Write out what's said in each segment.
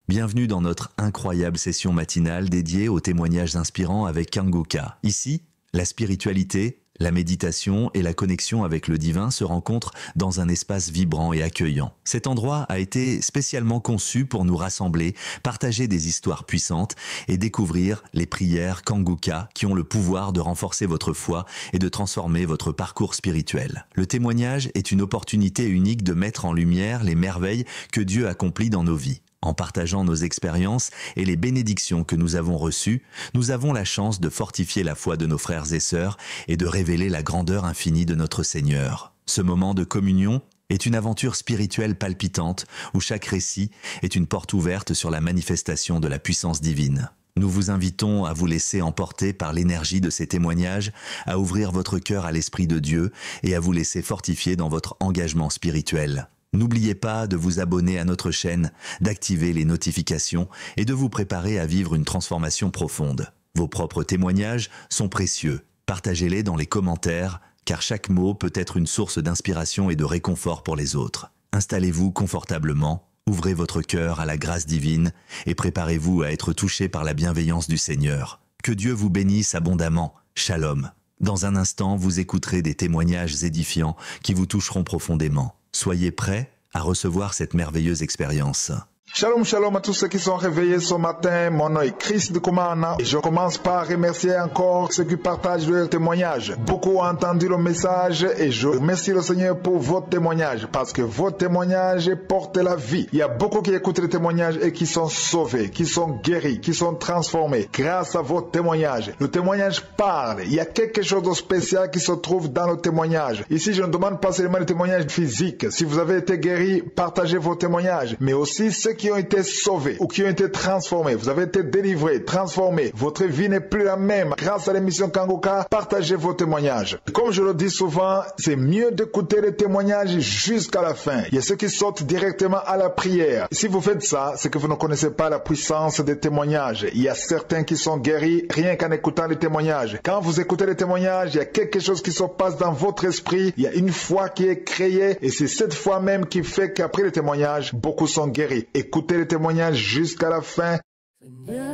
Bienvenue dans notre incroyable session matinale dédiée aux témoignages inspirants avec Kanguka. Ici, la spiritualité, la méditation et la connexion avec le divin se rencontrent dans un espace vibrant et accueillant. Cet endroit a été spécialement conçu pour nous rassembler, partager des histoires puissantes et découvrir les prières Kanguka qui ont le pouvoir de renforcer votre foi et de transformer votre parcours spirituel. Le témoignage est une opportunité unique de mettre en lumière les merveilles que Dieu accomplit dans nos vies. En partageant nos expériences et les bénédictions que nous avons reçues, nous avons la chance de fortifier la foi de nos frères et sœurs et de révéler la grandeur infinie de notre Seigneur. Ce moment de communion est une aventure spirituelle palpitante où chaque récit est une porte ouverte sur la manifestation de la puissance divine. Nous vous invitons à vous laisser emporter par l'énergie de ces témoignages, à ouvrir votre cœur à l'Esprit de Dieu et à vous laisser fortifier dans votre engagement spirituel. N'oubliez pas de vous abonner à notre chaîne, d'activer les notifications et de vous préparer à vivre une transformation profonde. Vos propres témoignages sont précieux. Partagez-les dans les commentaires, car chaque mot peut être une source d'inspiration et de réconfort pour les autres. Installez-vous confortablement, ouvrez votre cœur à la grâce divine et préparez-vous à être touché par la bienveillance du Seigneur. Que Dieu vous bénisse abondamment. Shalom. Dans un instant, vous écouterez des témoignages édifiants qui vous toucheront profondément. Soyez prêts à recevoir cette merveilleuse expérience. Shalom, shalom à tous ceux qui sont réveillés ce matin. Mon nom est Chris de Kumana et je commence par remercier encore ceux qui partagent leur témoignage. Beaucoup ont entendu le message et je remercie le Seigneur pour votre témoignage parce que votre témoignage porte la vie. Il y a beaucoup qui écoutent les témoignages et qui sont sauvés, qui sont guéris, qui sont transformés grâce à votre témoignage. Le témoignage parle. Il y a quelque chose de spécial qui se trouve dans le témoignage. Ici, je ne demande pas seulement le témoignage physique. Si vous avez été guéri, partagez vos témoignages, mais aussi ceux qui ont été sauvés ou qui ont été transformés. Vous avez été délivrés, transformés. Votre vie n'est plus la même. Grâce à l'émission Kanguka, partagez vos témoignages. Comme je le dis souvent, c'est mieux d'écouter les témoignages jusqu'à la fin. Il y a ceux qui sautent directement à la prière. Si vous faites ça, c'est que vous ne connaissez pas la puissance des témoignages. Il y a certains qui sont guéris rien qu'en écoutant les témoignages. Quand vous écoutez les témoignages, il y a quelque chose qui se passe dans votre esprit. Il y a une foi qui est créée et c'est cette foi même qui fait qu'après les témoignages, beaucoup sont guéris. Écoutez les témoignages jusqu'à la fin. Seigneur,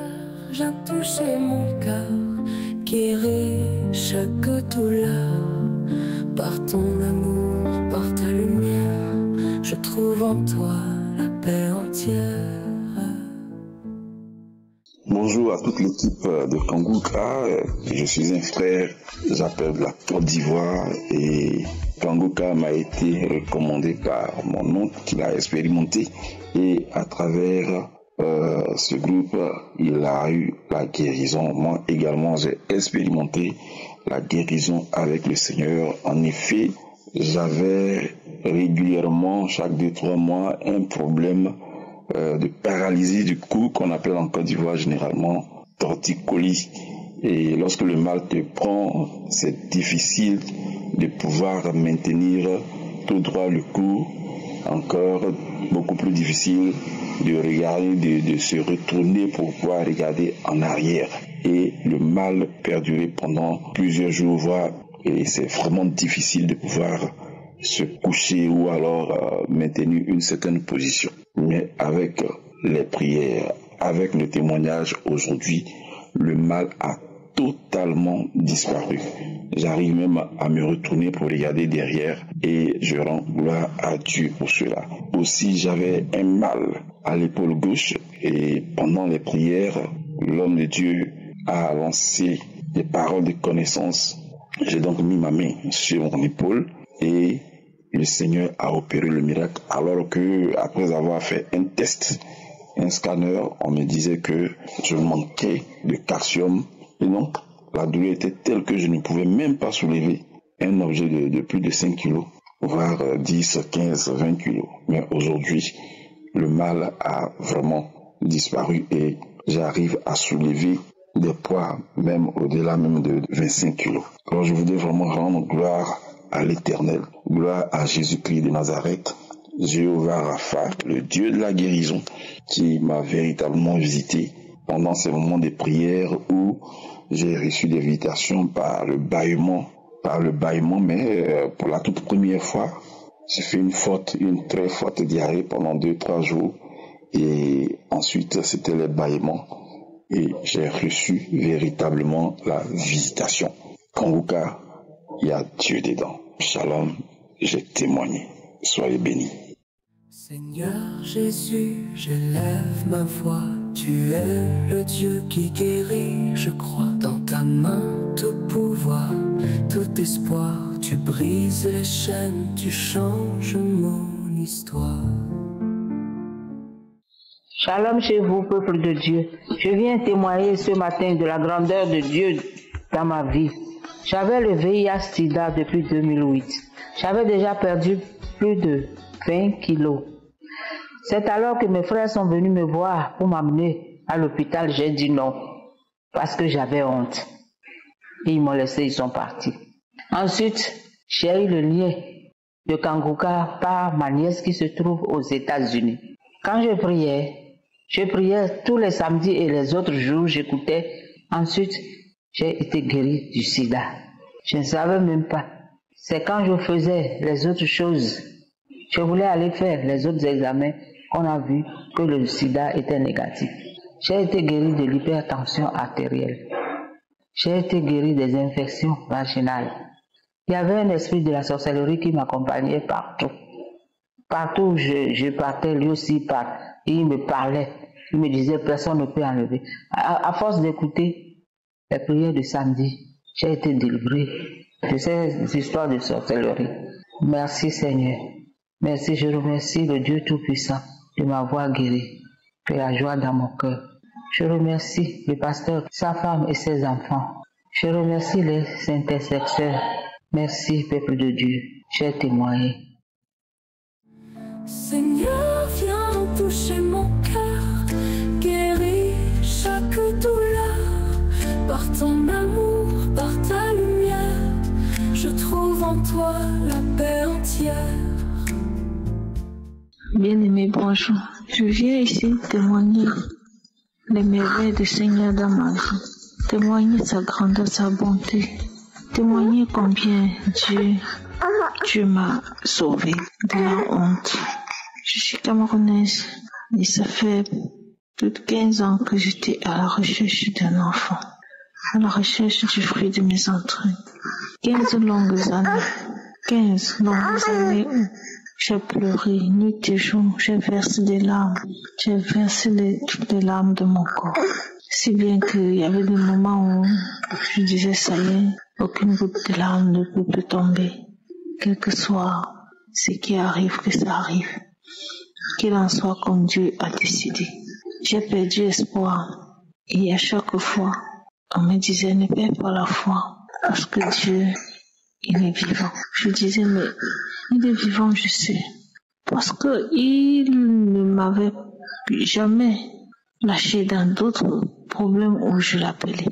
viens toucher mon cœur, guéris chaque douleur. Par ton amour, par ta lumière, je trouve en toi la paix entière. Bonjour à toute l'équipe de Kanguka. Je suis un frère, j'appelle de la Côte d'Ivoire et Kanguka m'a été recommandé par mon oncle qui l'a expérimenté et à travers ce groupe, il a eu la guérison. Moi également, j'ai expérimenté la guérison avec le Seigneur. En effet, j'avais régulièrement, chaque 2-3 mois, un problème de paralysie du cou qu'on appelle en Côte d'Ivoire généralement torticolis. Et lorsque le mal te prend, c'est difficile de pouvoir maintenir tout droit le cou. Encore beaucoup plus difficile de regarder, de se retourner pour pouvoir regarder en arrière. Et le mal perdurait pendant plusieurs jours, voire, et c'est vraiment difficile de pouvoir se coucher ou alors maintenir une certaine position. Mais avec les prières, avec le témoignage aujourd'hui, le mal a totalement disparu. J'arrive même à me retourner pour regarder derrière et je rends gloire à Dieu pour cela. Aussi, j'avais un mal à l'épaule gauche et pendant les prières, l'homme de Dieu a lancé des paroles de connaissance. J'ai donc mis ma main sur mon épaule et le Seigneur a opéré le miracle alors que, après avoir fait un test, un scanner, on me disait que je manquais de calcium et donc la douleur était telle que je ne pouvais même pas soulever un objet de plus de 5 kilos, voire 10, 15, 20 kilos. Mais aujourd'hui, le mal a vraiment disparu et j'arrive à soulever des poids même au-delà même de 25 kilos. Alors je voudrais vraiment rendre gloire à l'Éternel, gloire à Jésus-Christ de Nazareth, Jéhovah Rapha, le Dieu de la guérison, qui m'a véritablement visité pendant ces moments de prière où j'ai reçu des visitations par le bâillement, mais pour la toute première fois, j'ai fait une très forte diarrhée pendant 2-3 jours Et ensuite, c'était les bâillements. Et j'ai reçu véritablement la visitation. Kanguka, il y a Dieu dedans. Shalom, j'ai témoigné. Soyez bénis. Seigneur Jésus, j'élève ma voix. Tu es le Dieu qui guérit, je crois. Dans ta main, tout pouvoir, tout espoir. Tu brises les chaînes, tu changes mon histoire. Shalom chez vous, peuple de Dieu. Je viens témoigner ce matin de la grandeur de Dieu dans ma vie. J'avais le VIH-Sida depuis 2008. J'avais déjà perdu plus de 20 kilos. C'est alors que mes frères sont venus me voir pour m'amener à l'hôpital. J'ai dit non, parce que j'avais honte. Et ils m'ont laissé, ils sont partis. Ensuite, j'ai eu le lien de Kanguka par ma nièce qui se trouve aux États-Unis. Quand je priais tous les samedis et les autres jours, j'écoutais. Ensuite, j'ai été guéri du sida. Je ne savais même pas. C'est quand je faisais les autres choses, je voulais aller faire les autres examens, qu'on a vu que le sida était négatif. J'ai été guéri de l'hypertension artérielle. J'ai été guéri des infections vaginales. Il y avait un esprit de la sorcellerie qui m'accompagnait partout. Partout où je partais, lui aussi part. Il me parlait. Il me disait, personne ne peut enlever. À force d'écouter les prières de samedi, j'ai été délivré de ces histoires de sorcellerie. Merci Seigneur. Merci, je remercie le Dieu Tout-Puissant de m'avoir guéri. Que la joie dans mon cœur. Je remercie le pasteur, sa femme et ses enfants. Je remercie les intercesseurs. Merci, peuple de Dieu. J'ai témoigné. Seigneur, viens toucher mon cœur, guéris chaque douleur. Par ton amour, par ta lumière, je trouve en toi la paix entière. Bien-aimé, bonjour. Je viens ici témoigner les merveilles du Seigneur dans ma vie. Témoigner sa grandeur, sa bonté. Témoigner combien Dieu m'a sauvé de la honte. Je suis camerounaise et ça fait plus de 15 ans que j'étais à la recherche d'un enfant, à la recherche du fruit de mes entrailles. 15 longues années où j'ai pleuré nuit et jour, j'ai versé des larmes, j'ai versé toutes les larmes de mon corps. Si bien qu'il y avait des moments où je disais ça y est, aucune goutte de larmes ne peut plus tomber. Quel que soit ce qui arrive, que ça arrive. Qu'il en soit comme Dieu a décidé. J'ai perdu espoir. Et à chaque fois, on me disait ne perds pas la foi. Parce que Dieu, il est vivant. Je disais mais il est vivant, je sais. Parce que il ne m'avait jamais lâché dans d'autres problèmes où je l'appelais.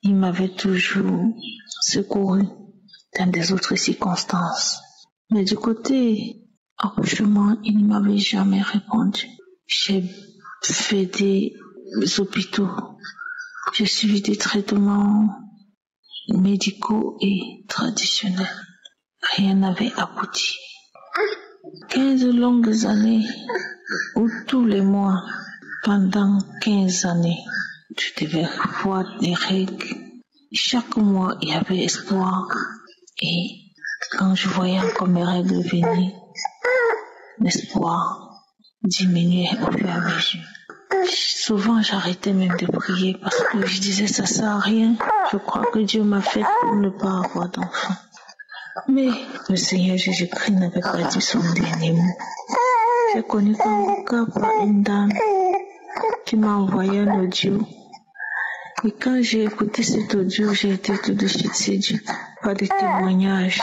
Il m'avait toujours secouru dans des autres circonstances. Mais du côté accouchement, il ne m'avait jamais répondu. J'ai fait des hôpitaux. J'ai suivi des traitements médicaux et traditionnels. Rien n'avait abouti. 15 longues années où tous les mois, pendant 15 années, je devais voir des règles. Chaque mois, il y avait espoir. Et quand je voyais encore mes règles venir, l'espoir diminuait au fur et à mesure. Souvent, j'arrêtais même de prier parce que je disais ça sert à rien. Je crois que Dieu m'a fait pour ne pas avoir d'enfant. Mais le Seigneur Jésus-Christ n'avait pas dit son dernier mot. J'ai connu Kanguka par une dame qui m'a envoyé un audio. Et quand j'ai écouté cet audio, j'ai été tout de suite séduite par des témoignages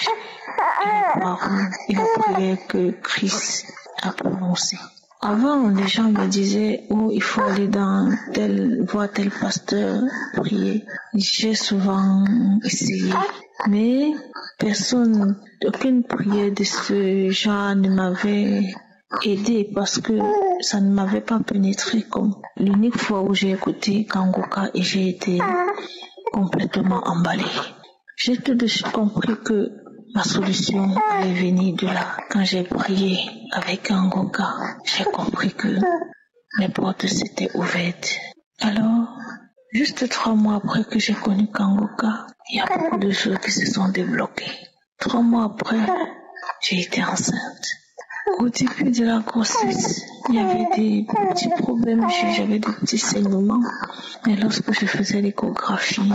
et les paroles et la prière que Christ a prononcée. Avant, les gens me disaient, oh, il faut aller voir tel pasteur, prier. J'ai souvent essayé, mais aucune prière de ce genre ne m'avait aidé parce que ça ne m'avait pas pénétré comme l'unique fois où j'ai écouté Kanguka et j'ai été complètement emballée. J'ai tout de suite compris que ma solution allait venir de là. Quand j'ai prié avec Kangoka, j'ai compris que les portes s'étaient ouvertes. Alors, juste 3 mois après que j'ai connu Kangoka, il y a beaucoup de choses qui se sont débloquées. 3 mois après, j'ai été enceinte. Au début de la grossesse, il y avait des petits problèmes, j'avais des petits saignements. Mais lorsque je faisais l'échographie,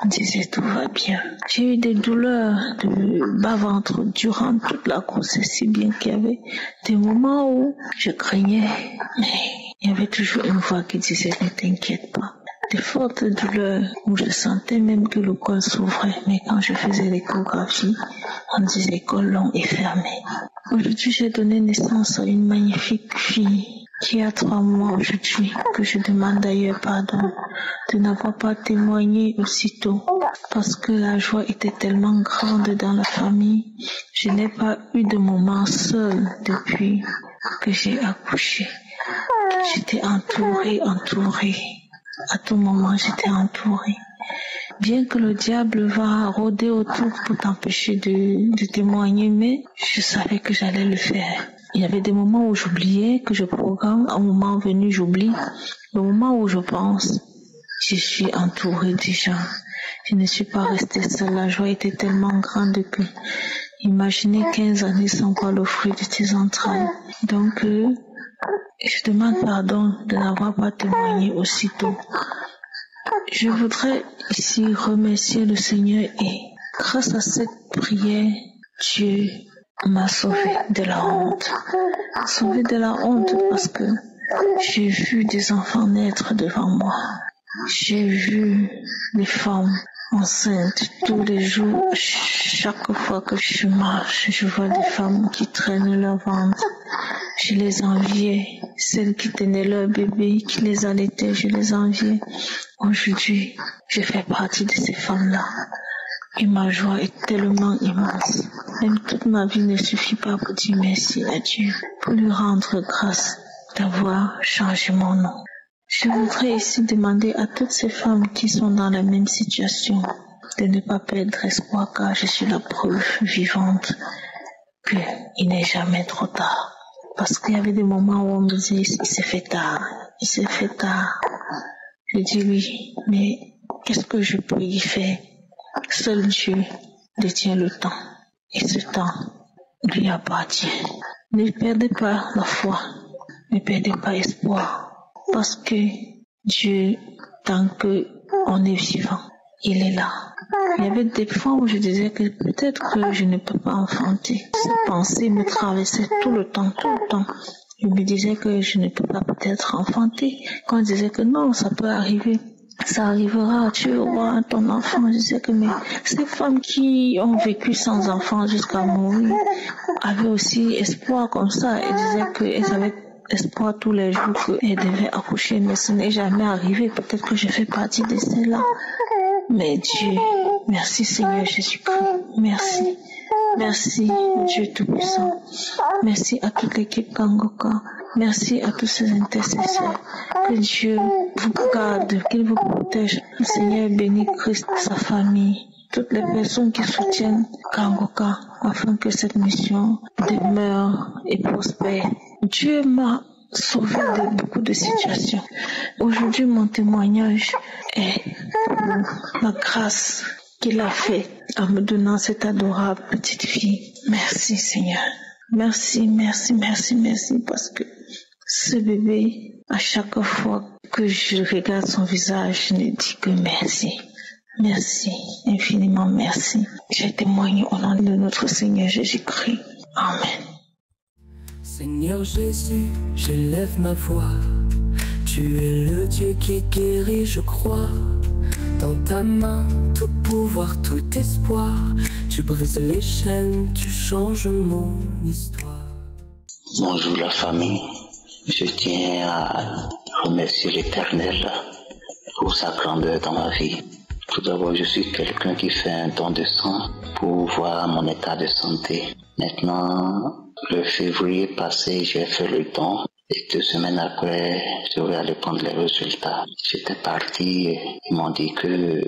on disait tout va bien. J'ai eu des douleurs de bas-ventre durant toute la grossesse, si bien qu'il y avait des moments où je craignais, mais il y avait toujours une voix qui disait ne t'inquiète pas. Des fortes douleurs où je sentais même que le col s'ouvrait, mais quand je faisais l'échographie, on disait colon est fermé. Aujourd'hui, j'ai donné naissance à une magnifique fille qui a 3 mois aujourd'hui, que je demande d'ailleurs pardon de n'avoir pas témoigné aussitôt, parce que la joie était tellement grande dans la famille. Je n'ai pas eu de moment seul depuis que j'ai accouché. J'étais entourée. À tout moment, j'étais entourée. Bien que le diable va rôder autour pour t'empêcher de témoigner, mais je savais que j'allais le faire. Il y avait des moments où j'oubliais, que je programme, un moment venu j'oublie. Le moment où je pense, je suis entourée déjà. Je ne suis pas restée seule, la joie était tellement grande que imaginez 15 années sans voir le fruit de tes entrailles. Donc, je demande pardon de n'avoir pas témoigné aussitôt. Je voudrais ici remercier le Seigneur et grâce à cette prière, Dieu m'a sauvée de la honte. Sauvée de la honte parce que j'ai vu des enfants naître devant moi. J'ai vu des femmes enceintes tous les jours. Chaque fois que je marche, je vois des femmes qui traînent leur ventre. Je les enviais. Celles qui tenaient leur bébé, qui les allaitaient, je les enviais. Aujourd'hui, je fais partie de ces femmes-là. Et ma joie est tellement immense. Même toute ma vie ne suffit pas pour dire merci à Dieu, pour lui rendre grâce d'avoir changé mon nom. Je voudrais ici demander à toutes ces femmes qui sont dans la même situation de ne pas perdre espoir, car je suis la preuve vivante qu'il n'est jamais trop tard. Parce qu'il y avait des moments où on me disait il s'est fait tard. Je dis oui, mais qu'est-ce que je peux y faire? Seul Dieu détient le temps et ce temps lui appartient. Ne perdez pas la foi, ne perdez pas espoir, parce que Dieu, tant qu'on est vivant, il est là. Il y avait des fois où je disais que peut-être que je ne peux pas enfanter. Ces pensées me traversaient tout le temps. Je me disais que je ne peux pas peut-être enfanter. Quand je disais que non, ça peut arriver. Ça arrivera, tu auras ton enfant. Je disais que mais ces femmes qui ont vécu sans enfant jusqu'à mourir avaient aussi espoir comme ça. Elles disaient qu'elles avaient espoir tous les jours qu'elles devaient accoucher, mais ce n'est jamais arrivé. Peut-être que je fais partie de celles-là. Mais Dieu, merci Seigneur Jésus-Christ, merci. Merci Dieu Tout-Puissant. Merci à toute l'équipe Kangoka. Merci à tous ces intercesseurs. Que Dieu vous garde, qu'il vous protège. Le Seigneur bénit Christ, sa famille, toutes les personnes qui soutiennent Kangoka afin que cette mission demeure et prospère. Dieu m'a sauvé de beaucoup de situations. Aujourd'hui, mon témoignage est pour la grâce qu'il a fait en me donnant cette adorable petite fille. Merci Seigneur. Merci, parce que ce bébé, à chaque fois que je regarde son visage, je ne dis que merci. Merci, infiniment merci. Je témoigne au nom de notre Seigneur Jésus-Christ. Amen. Seigneur Jésus, j'élève ma voix. Tu es le Dieu qui guérit, je crois. Dans ta main, tout pouvoir, tout espoir. Tu brises les chaînes, tu changes mon histoire. Bonjour la famille. Je tiens à remercier l'Éternel pour sa grandeur dans ma vie. Tout d'abord, je suis quelqu'un qui fait un don de sang pour voir mon état de santé. Maintenant, le février passé, j'ai fait le don et 2 semaines après, je vais aller prendre les résultats. J'étais parti, ils m'ont dit que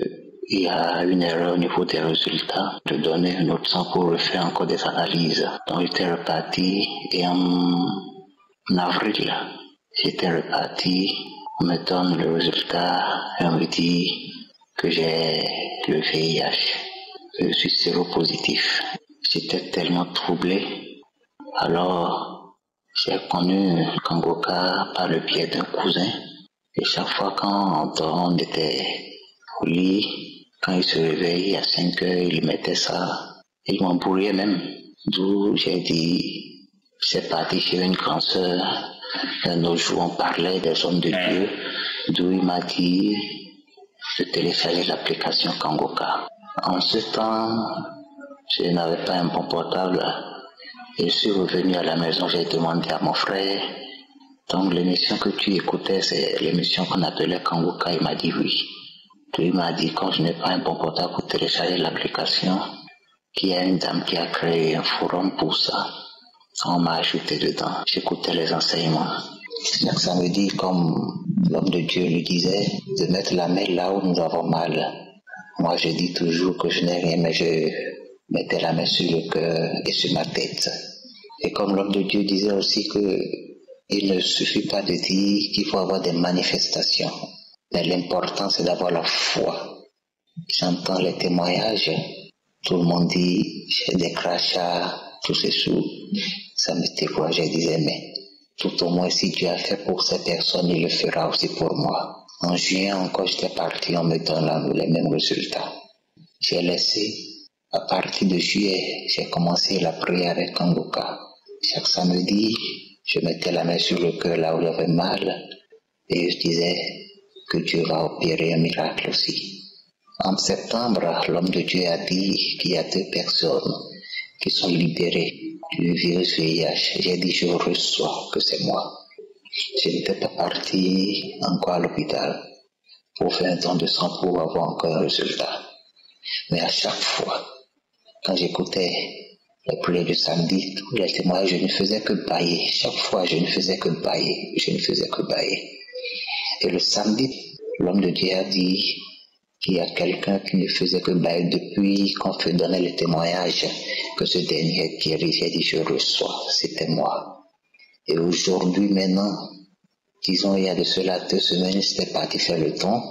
il y a une erreur au niveau des résultats, de donner un autre sang pour refaire encore des analyses. Donc j'étais reparti et en avril, j'étais reparti, on me donne le résultat et on me dit que j'ai le VIH, que je suis séropositif. J'étais tellement troublé. Alors, j'ai connu Kangoka par le biais d'un cousin. Et chaque fois quand on était au lit, quand il se réveille à 5 heures, il mettait ça. Il m'embrouillait même. D'où j'ai dit, c'est parti chez une grande sœur. Un autre jour, on parlait des hommes de Dieu. D'où il m'a dit de télécharger l'application Kangoka. En ce temps, je n'avais pas un bon portable. Je suis revenu à la maison, j'ai demandé à mon frère. Donc l'émission que tu écoutais, c'est l'émission qu'on appelait Kangoka. Il m'a dit oui. Puis il m'a dit, quand je n'ai pas un bon portable pour télécharger l'application, qu'il y a une dame qui a créé un forum pour ça. On m'a ajouté dedans. J'écoutais les enseignements. Chaque samedi, comme l'homme de Dieu lui disait, de mettre la main là où nous avons mal. Moi, je dis toujours que je n'ai rien, mais je mettais la main sur le cœur et sur ma tête. Et comme l'homme de Dieu disait aussi que il ne suffit pas de dire qu'il faut avoir des manifestations, mais l'important c'est d'avoir la foi. J'entends les témoignages, tout le monde dit j'ai des crachats, tout ces sous. Ça me décourageait, je disais mais tout au moins si Dieu a fait pour ces personnes, il le fera aussi pour moi. En juin encore j'étais parti, on me donne les mêmes résultats. J'ai laissé, à partir de juillet, j'ai commencé la prière avec Kangoka. Chaque samedi, je mettais la main sur le cœur là où j'avais mal et je disais que Dieu va opérer un miracle aussi. En septembre, l'homme de Dieu a dit qu'il y a 2 personnes qui sont libérées du virus VIH. J'ai dit je reçois que c'est moi. Je n'étais pas parti encore à l'hôpital pour faire un don de sang pour avoir encore un résultat. Mais à chaque fois, quand j'écoutais les prières du samedi, tous les témoignages, je ne faisais que bâiller. Chaque fois, je ne faisais que bâiller. Je ne faisais que bâiller. Et le samedi, l'homme de Dieu a dit qu'il y a quelqu'un qui ne faisait que bâiller depuis qu'on fait donner les témoignages, que ce dernier est guéri. J'ai dit, je reçois. C'était moi. Et aujourd'hui, maintenant, disons, il y a de cela 2 semaines, j'étais parti faire le don.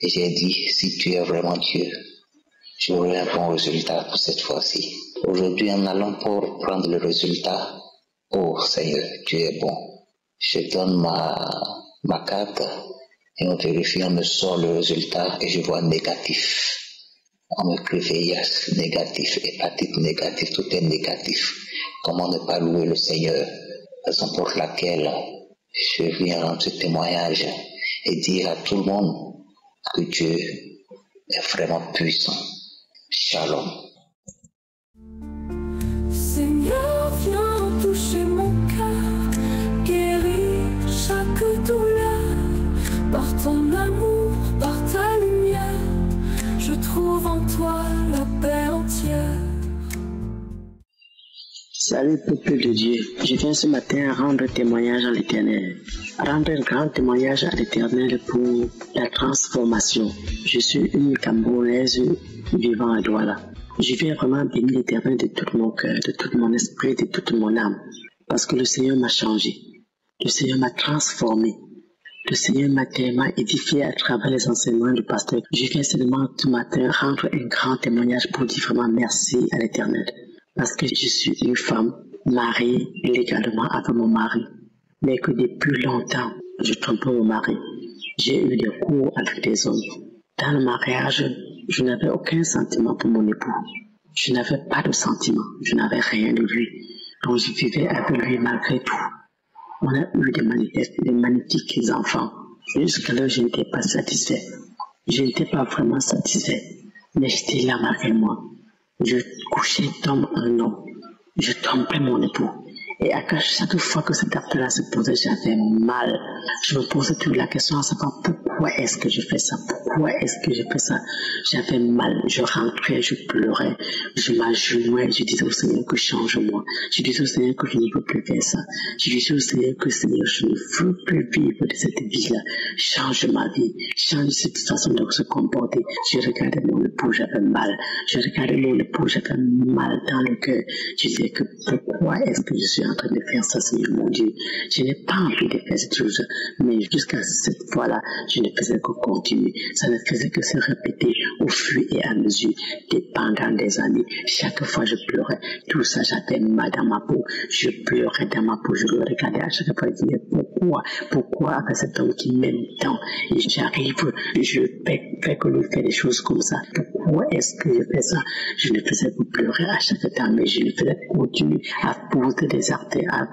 Et j'ai dit, si tu es vraiment Dieu, j'aurai un bon résultat pour cette fois-ci. Aujourd'hui, en allant pour prendre le résultat, oh Seigneur, tu es bon. Je donne ma carte et on vérifie, on me sort le résultat et je vois négatif. On me écrit VIH négatif, hépatite négatif, tout est négatif. Comment ne pas louer le Seigneur? Raison pour laquelle je viens rendre ce témoignage et dire à tout le monde que Dieu est vraiment puissant. Shalom. Seigneur, viens toucher mon cœur, guéris chaque douleur. Par ton amour, par ta lumière, je trouve en toi la paix entière. Salut peuple de Dieu, je viens ce matin rendre témoignage à l'Éternel, rendre un grand témoignage à l'Éternel pour la transformation. Je suis une Camerounaise vivant à Douala. Je viens vraiment bénir l'Éternel de tout mon cœur, de tout mon esprit, de toute mon âme, parce que le Seigneur m'a changé, le Seigneur m'a transformé, le Seigneur m'a tellement édifié à travers les enseignements du pasteur. Je viens seulement ce matin rendre un grand témoignage pour dire vraiment merci à l'Éternel. Parce que je suis une femme mariée légalement avec mon mari, mais que depuis longtemps, je trompe mon mari. J'ai eu des cours avec des hommes. Dans le mariage, je n'avais aucun sentiment pour mon époux. Je n'avais pas de sentiment, je n'avais rien de lui. Donc je vivais avec lui malgré tout. On a eu des magnifiques enfants. Jusqu'à là, je n'étais pas satisfait. Je n'étais pas vraiment satisfait, mais j'étais là malgré moi. Je couchais d'homme en homme. Je trompais mon époux. Et à chaque fois que cet acte-là se posait, j'avais mal. Je me posais toute la question à savoir pourquoi pourquoi est-ce que je fais ça? Pourquoi est-ce que je fais ça? J'avais mal, je rentrais, je pleurais, je m'agenouillais, je disais au Seigneur que change-moi. Je disais au Seigneur que je ne veux plus faire ça. Je disais au Seigneur que Seigneur, je ne veux plus vivre de cette vie-là. Change ma vie, change cette façon de se comporter. Je regardais mon époux, j'avais mal. Je regardais mon époux, j'avais mal dans le cœur. Je disais que pourquoi est-ce que je suis en train de faire ça, Seigneur mon Dieu? Je n'ai pas envie de faire cette chose, mais jusqu'à cette fois-là, je ne faisais que continuer. Ça ne faisait que se répéter au fur et à mesure, pendant des années. Chaque fois, je pleurais. Tout ça, j'avais mal dans ma peau. Je pleurais dans ma peau. Je le regardais à chaque fois. Je disais, pourquoi avec cet homme qui m'aime tant? Et j'arrive, je fais que lui faire des choses comme ça. Pourquoi est-ce que je fais ça? Je ne faisais que pleurer à chaque temps, mais je ne faisais que continuer à poser des artères, à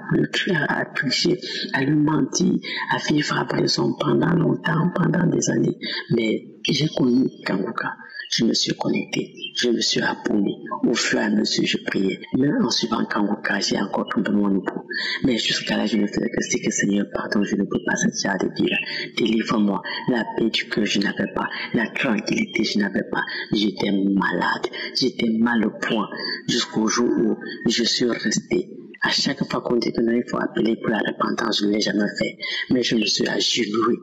tricher, à lui mentir, à vivre à prison pendant longtemps, pendant des années. Mais j'ai connu Kanguka. Je me suis connecté, je me suis abonné. Au fur et à mesure, je priais. Même en suivant Kanguka, j'ai encore trompé mon époux. Mais jusqu'à là, je ne faisais que c'est que Seigneur, pardon, je ne peux pas sortir de dire. Délivre-moi. La paix du cœur, je n'avais pas. La tranquillité, je n'avais pas. J'étais malade. J'étais mal au point. Jusqu'au jour où je suis resté. À chaque fois qu'on dit que non, il faut appeler pour la repentance, je ne l'ai jamais fait. Mais je me suis agenouillé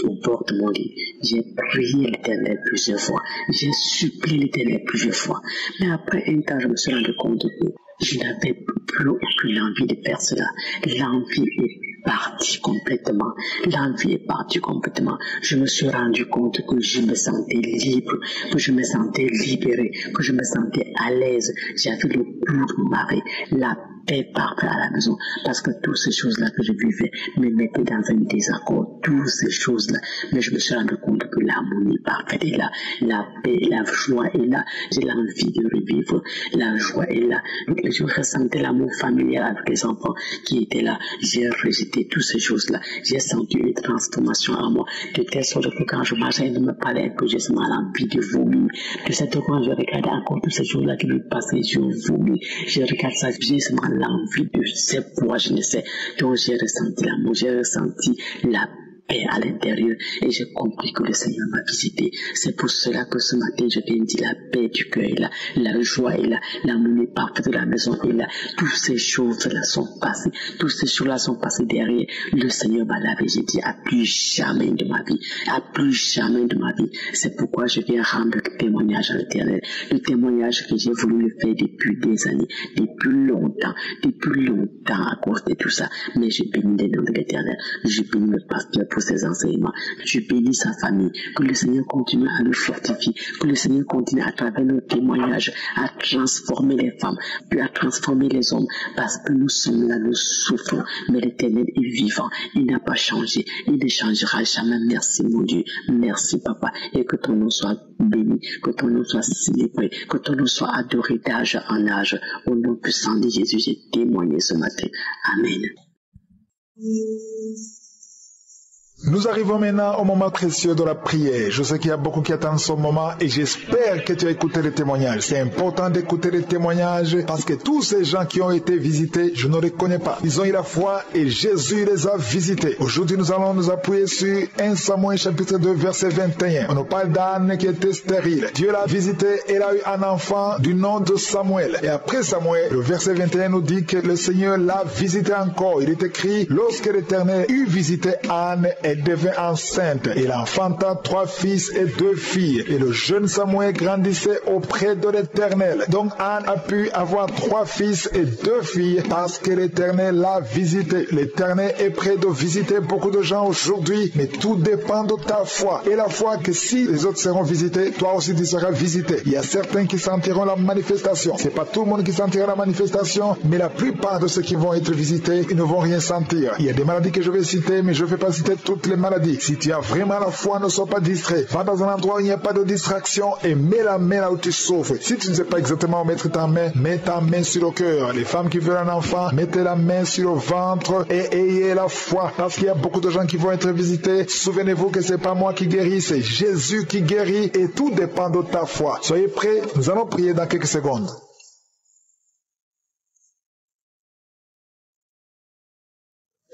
au bord de mon lit. J'ai prié l'Éternel plusieurs fois. J'ai supplié l'Éternel plusieurs fois. Mais après un temps, je me suis rendu compte que je n'avais plus aucune envie de faire cela. L'envie est partie complètement. L'envie est partie complètement. Je me suis rendu compte que je me sentais libre, que je me sentais libéré, que je me sentais à l'aise. J'avais le goût de marrer, la paix partait à la maison, parce que toutes ces choses-là que je vivais me mettaient dans un désaccord, toutes ces choses-là. Mais je me suis rendu compte que l'harmonie parfaite est là, la paix, la joie est là. J'ai l'envie de revivre, la joie est là. Je ressentais l'amour familial avec les enfants qui étaient là. J'ai rejeté toutes ces choses-là. J'ai senti une transformation en moi, de telle sorte que quand je marchais, il me parlait que j'ai seulement l'envie de vomir. De cette fois, je regardais encore toutes ces choses-là qui me passaient, je vomis. Je regarde ça, j'ai seulement l'envie de ces poids, je ne sais. Donc j'ai ressenti l'amour, j'ai ressenti la paix à l'intérieur et j'ai compris que le Seigneur m'a visité. C'est pour cela que ce matin je viens dire la paix du cœur est là, la joie est là, l'amour parfait de la maison est là. Toutes ces choses-là sont passées, toutes ces choses-là sont passées derrière. Le Seigneur m'a lavé, j'ai dit à plus jamais de ma vie, à plus jamais de ma vie. C'est pourquoi je viens rendre témoignage à l'Éternel, le témoignage que j'ai voulu le faire depuis des années, depuis longtemps à cause de tout ça. Mais je bénis les noms de l'Éternel, je bénis le pasteur pour ses enseignements, je bénis sa famille, que le Seigneur continue à le fortifier, que le Seigneur continue à travers nos témoignages à transformer les femmes, puis à transformer les hommes, parce que nous sommes là, nous souffrons, mais l'Éternel est vivant, il n'a pas changé, il ne changera jamais. Merci mon Dieu, merci Papa, et que ton nom soit béni, que ton nom soit célébré, que ton nom soit adoré d'âge en âge, au nom puissant de Jésus, j'ai témoigné ce matin. Amen. Nous arrivons maintenant au moment précieux de la prière. Je sais qu'il y a beaucoup qui attendent ce moment et j'espère que tu as écouté les témoignages. C'est important d'écouter les témoignages parce que tous ces gens qui ont été visités, je ne les connais pas. Ils ont eu la foi et Jésus les a visités. Aujourd'hui, nous allons nous appuyer sur 1 Samuel chapitre 2 verset 21. On nous parle d'Anne qui était stérile. Dieu l'a visitée, elle a eu un enfant du nom de Samuel. Et après Samuel, le verset 21 nous dit que le Seigneur l'a visité encore. Il est écrit, lorsque l'Éternel eut visité Anne, elle devint enceinte. Il enfanta 3 fils et 2 filles. Et le jeune Samuel grandissait auprès de l'Éternel. Donc Anne a pu avoir 3 fils et 2 filles parce que l'Éternel l'a visité. L'Éternel est prêt de visiter beaucoup de gens aujourd'hui, mais tout dépend de ta foi. Et la foi que si les autres seront visités, toi aussi tu seras visité. Il y a certains qui sentiront la manifestation. C'est pas tout le monde qui sentira la manifestation, mais la plupart de ceux qui vont être visités, ils ne vont rien sentir. Il y a des maladies que je vais citer, mais je ne vais pas citer toutes les maladies. Si tu as vraiment la foi, ne sois pas distrait. Va dans un endroit où il n'y a pas de distraction et mets la main là où tu souffres. Si tu ne sais pas exactement où mettre ta main, mets ta main sur le cœur. Les femmes qui veulent un enfant, mettez la main sur le ventre et ayez la foi. Parce qu'il y a beaucoup de gens qui vont être visités. Souvenez-vous que c'est pas moi qui guéris, c'est Jésus qui guérit et tout dépend de ta foi. Soyez prêts, nous allons prier dans quelques secondes.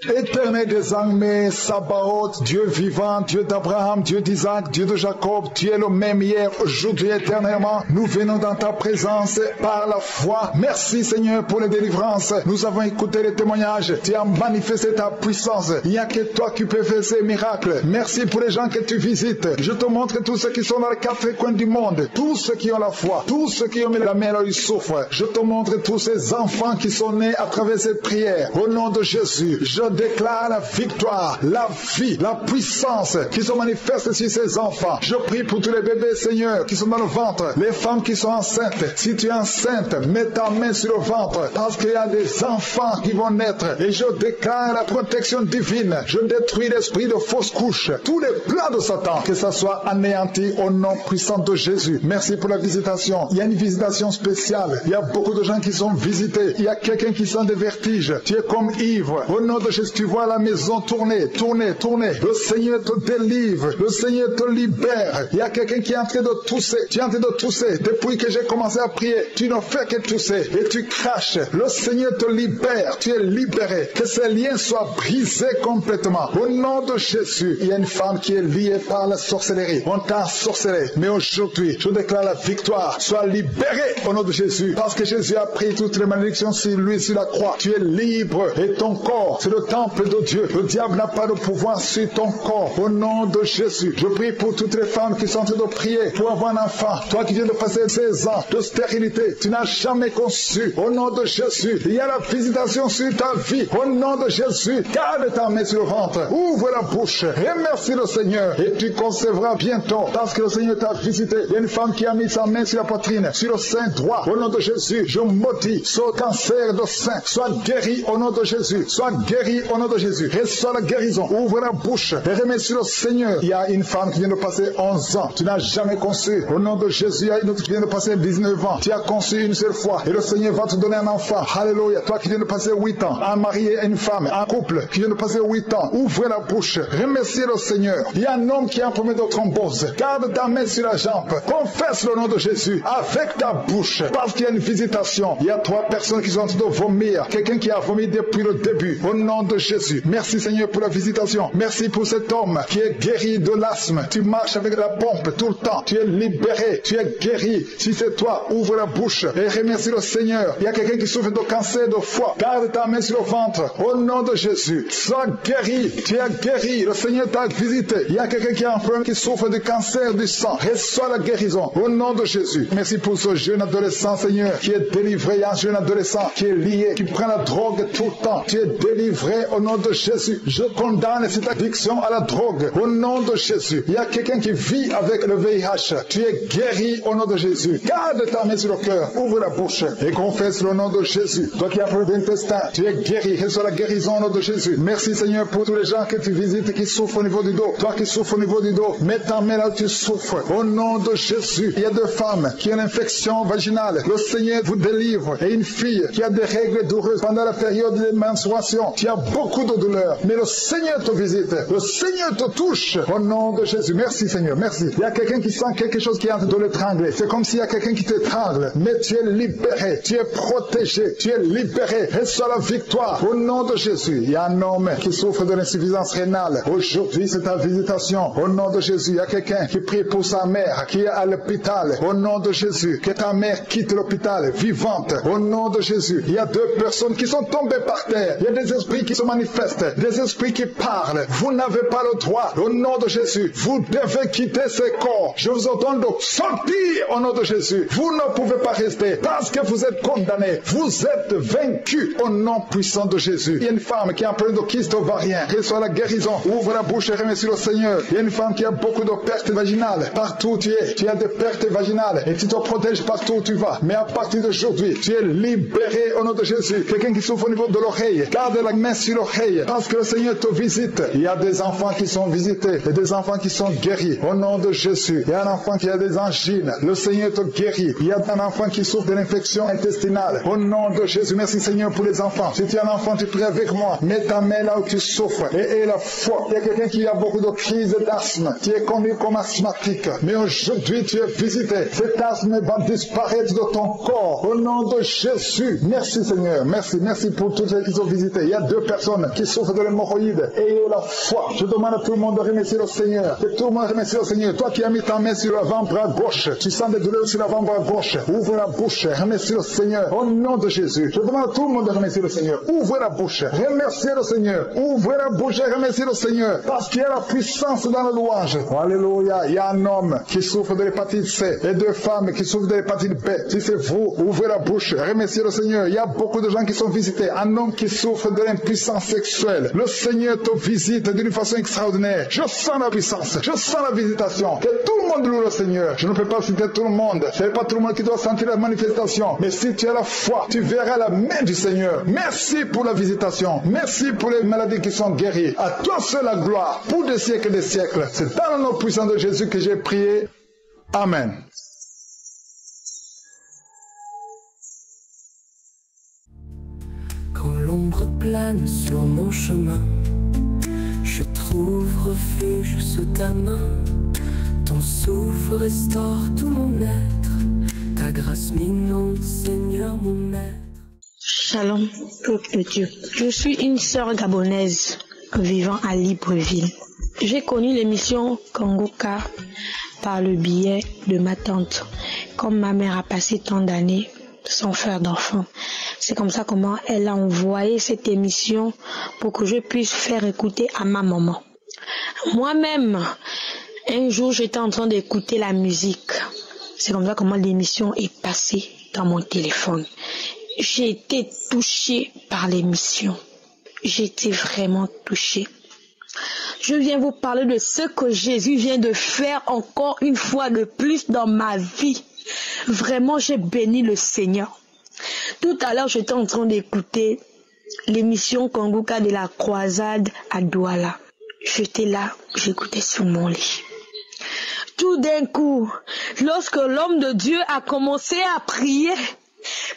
Éternel Éternel des armées, Sabaoth, Dieu vivant, Dieu d'Abraham, Dieu d'Isaac, Dieu de Jacob, tu es le même hier, aujourd'hui, éternellement. Nous venons dans ta présence par la foi. Merci Seigneur pour les délivrances. Nous avons écouté les témoignages. Tu as manifesté ta puissance. Il n'y a que toi qui peux faire ces miracles. Merci pour les gens que tu visites. Je te montre tous ceux qui sont dans les quatre coins du monde, tous ceux qui ont la foi, tous ceux qui ont mis la main là où ils souffrent. Je te montre tous ces enfants qui sont nés à travers cette prière. Au nom de Jésus, je déclare la victoire, la vie, la puissance qui se manifeste sur ces enfants. Je prie pour tous les bébés, Seigneur, qui sont dans le ventre, les femmes qui sont enceintes. Si tu es enceinte, mets ta main sur le ventre, parce qu'il y a des enfants qui vont naître. Et je déclare la protection divine. Je détruis l'esprit de fausse couche, tous les plans de Satan, que ça soit anéanti au nom puissant de Jésus. Merci pour la visitation. Il y a une visitation spéciale. Il y a beaucoup de gens qui sont visités. Il y a quelqu'un qui sent des vertiges. Tu es comme ivre. Au nom de Jésus, tu vois la maison tourner, tourner, tourner. Le Seigneur te délivre. Le Seigneur te libère. Il y a quelqu'un qui est en train de tousser. Tu es en train de tousser. Depuis que j'ai commencé à prier, tu ne fais que tousser et tu craches. Le Seigneur te libère. Tu es libéré. Que ces liens soient brisés complètement. Au nom de Jésus, il y a une femme qui est liée par la sorcellerie. On t'a ensorcelé. Mais aujourd'hui, je déclare la victoire. Sois libéré au nom de Jésus. Parce que Jésus a pris toutes les malédictions sur lui, sur la croix. Tu es libre et ton corps, c'est le temple de Dieu. Le diable n'a pas de pouvoir sur ton corps. Au nom de Jésus, je prie pour toutes les femmes qui sont en train de prier pour avoir un enfant. Toi qui viens de passer 16 ans de stérilité, tu n'as jamais conçu. Au nom de Jésus, il y a la visitation sur ta vie. Au nom de Jésus, garde ta main sur le ventre. Ouvre la bouche. Remercie le Seigneur et tu concevras bientôt. Parce que le Seigneur t'a visité. Il y a une femme qui a mis sa main sur la poitrine, sur le sein droit. Au nom de Jésus, je maudis ce cancer de sein. Sois guéri au nom de Jésus. Sois guéri au nom de Jésus. Reçois la guérison. Ouvre la bouche et remercie le Seigneur. Il y a une femme qui vient de passer 11 ans. Tu n'as jamais conçu. Au nom de Jésus, il y a une autre qui vient de passer 19 ans. Tu as conçu une seule fois. Et le Seigneur va te donner un enfant. Alléluia. Toi qui viens de passer 8 ans. Un mari et une femme. Un couple qui vient de passer 8 ans. Ouvre la bouche. Remercie le Seigneur. Il y a un homme qui a un problème de thrombose. Garde ta main sur la jambe. Confesse le nom de Jésus avec ta bouche. Parce qu'il y a une visitation. Il y a 3 personnes qui sont en train de vomir. Quelqu'un qui a vomi depuis le début. Au nom de Jésus. Merci Seigneur pour la visitation. Merci pour cet homme qui est guéri de l'asthme. Tu marches avec la pompe tout le temps. Tu es libéré. Tu es guéri. Si c'est toi, ouvre la bouche et remercie le Seigneur. Il y a quelqu'un qui souffre de cancer de foie. Garde ta main sur le ventre. Au nom de Jésus. Sois guéri. Tu es guéri. Le Seigneur t'a visité. Il y a quelqu'un qui a un problème qui souffre de cancer du sang. Reçois la guérison. Au nom de Jésus. Merci pour ce jeune adolescent, Seigneur, qui est délivré. Il y a un jeune adolescent qui est lié, qui prend la drogue tout le temps. Tu es délivré au nom de Jésus. Je condamne cette addiction à la drogue. Au nom de Jésus. Il y a quelqu'un qui vit avec le VIH. Tu es guéri au nom de Jésus. Garde ta main sur le cœur. Ouvre la bouche et confesse le nom de Jésus. Toi qui as problème d'intestin, tu es guéri. Reçois la guérison au nom de Jésus. Merci Seigneur pour tous les gens que tu visites et qui souffrent au niveau du dos. Toi qui souffres au niveau du dos, mets ta main là où tu souffres. Au nom de Jésus. Il y a 2 femmes qui ont une infection vaginale. Le Seigneur vous délivre. Et une fille qui a des règles douloureuses pendant la période de menstruation. Tu as beaucoup de douleurs. Mais le Seigneur te visite. Le Seigneur te touche. Au nom de Jésus. Merci Seigneur. Merci. Il y a quelqu'un qui sent quelque chose qui est en train de l'étrangler. C'est comme s'il y a quelqu'un qui t'étrangle. Mais tu es libéré. Tu es protégé. Tu es libéré. Reçois la victoire. Au nom de Jésus. Il y a un homme qui souffre de l'insuffisance rénale. Aujourd'hui, c'est ta visitation. Au nom de Jésus. Il y a quelqu'un qui prie pour sa mère qui est à l'hôpital. Au nom de Jésus. Que ta mère quitte l'hôpital vivante. Au nom de Jésus. Il y a 2 personnes qui sont tombées par terre. Il y a des esprits qui se manifestent. Des esprits qui parlent. Vous n'avez pas le droit. Au nom de Jésus. Vous devez quitter ces corps. Je vous ordonne de sortir au nom de Jésus. Vous ne pouvez pas rester parce que vous êtes condamnés. Vous êtes vaincus au nom puissant de Jésus. Il y a une femme qui a un problème de kyste ovarien. Reçois la guérison. Ouvre la bouche et remercie le Seigneur. Il y a une femme qui a beaucoup de pertes vaginales. Partout où tu es, tu as des pertes vaginales et tu te protèges partout où tu vas. Mais à partir d'aujourd'hui, tu es libéré au nom de Jésus. Quelqu'un qui souffre au niveau de l'oreille, garde la main sur l'oreille parce que le Seigneur te visite. Il y a des enfants qui sont visités et des enfants qui sont guéris au nom de Jésus. Il y a un enfant qui a des angines. Le Seigneur te guérit. Il y a un enfant qui souffre de l'infection intestinale. Au nom de Jésus. Merci Seigneur pour les enfants. Si tu es un enfant, tu pries avec moi. Mets ta main là où tu souffres et aie la foi. Il y a quelqu'un qui a beaucoup de crises d'asthme. Tu es connu comme asthmatique. Mais aujourd'hui, tu es visité. Cet asthme va disparaître de ton corps. Au nom de Jésus. Merci Seigneur. Merci. Merci pour tous ceux qui sont visités. Il y a 2 personnes qui souffrent de l'hémorroïde, ayez la foi. Je demande à tout le monde de remercier le Seigneur. Que tout le monde remercie le Seigneur. Toi qui as mis ta main sur l'avant-bras gauche, tu sens des douleurs sur l'avant-bras gauche. Ouvre la bouche, remercie le Seigneur. Au nom de Jésus, je demande à tout le monde de remercier le Seigneur. Ouvrez la bouche, remerciez le Seigneur. Ouvrez la bouche et remerciez le Seigneur. Parce qu'il y a la puissance dans la louange. Alléluia. Il y a un homme qui souffre de l'hépatite C et deux femmes qui souffrent de l'hépatite B. Si c'est vous, ouvrez la bouche, remerciez le Seigneur. Il y a beaucoup de gens qui sont visités. Un homme qui souffre de l'impuissance sexuelle. Le Seigneur te visite d'une façon extraordinaire. Je sens la puissance, je sens la visitation. Que tout le monde loue le Seigneur. Je ne peux pas citer tout le monde. Ce n'est pas tout le monde qui doit sentir la manifestation. Mais si tu as la foi, tu verras la main du Seigneur. Merci pour la visitation. Merci pour les maladies qui sont guéries. À toi seul la gloire pour des siècles et des siècles. C'est dans le nom puissant de Jésus que j'ai prié. Amen. Quand l'ombre plane sur mon chemin, je trouve refuge sous ta main. Ton souffle restaure tout mon être. Ta grâce m'inonde, Seigneur mon maître. Shalom, peuple de Dieu. Je suis une sœur gabonaise vivant à Libreville. J'ai connu l'émission Kanguka par le biais de ma tante. Comme ma mère a passé tant d'années sans faire d'enfant, c'est comme ça comment elle a envoyé cette émission pour que je puisse faire écouter à ma maman. Moi-même, un jour j'étais en train d'écouter la musique. C'est comme ça comment l'émission est passée dans mon téléphone. J'ai été touchée par l'émission. J'ai été vraiment touchée. Je viens vous parler de ce que Jésus vient de faire encore une fois de plus dans ma vie. Vraiment, j'ai béni le Seigneur. Tout à l'heure, j'étais en train d'écouter l'émission Kanguka de la croisade à Douala. J'étais là, j'écoutais sur mon lit. Tout d'un coup, lorsque l'homme de Dieu a commencé à prier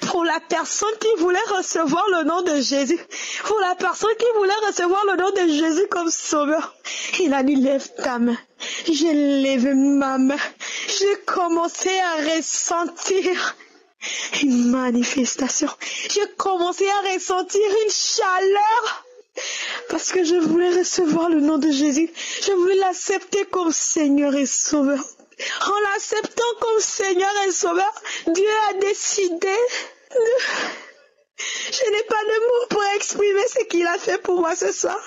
pour la personne qui voulait recevoir le nom de Jésus, pour la personne qui voulait recevoir le nom de Jésus comme sauveur, il a dit lève ta main. J'ai levé ma main. J'ai commencé à ressentir une manifestation. J'ai commencé à ressentir une chaleur parce que je voulais recevoir le nom de Jésus. Je voulais l'accepter comme Seigneur et Sauveur. En l'acceptant comme Seigneur et Sauveur, Dieu a décidé Je n'ai pas de mots pour exprimer ce qu'il a fait pour moi ce soir.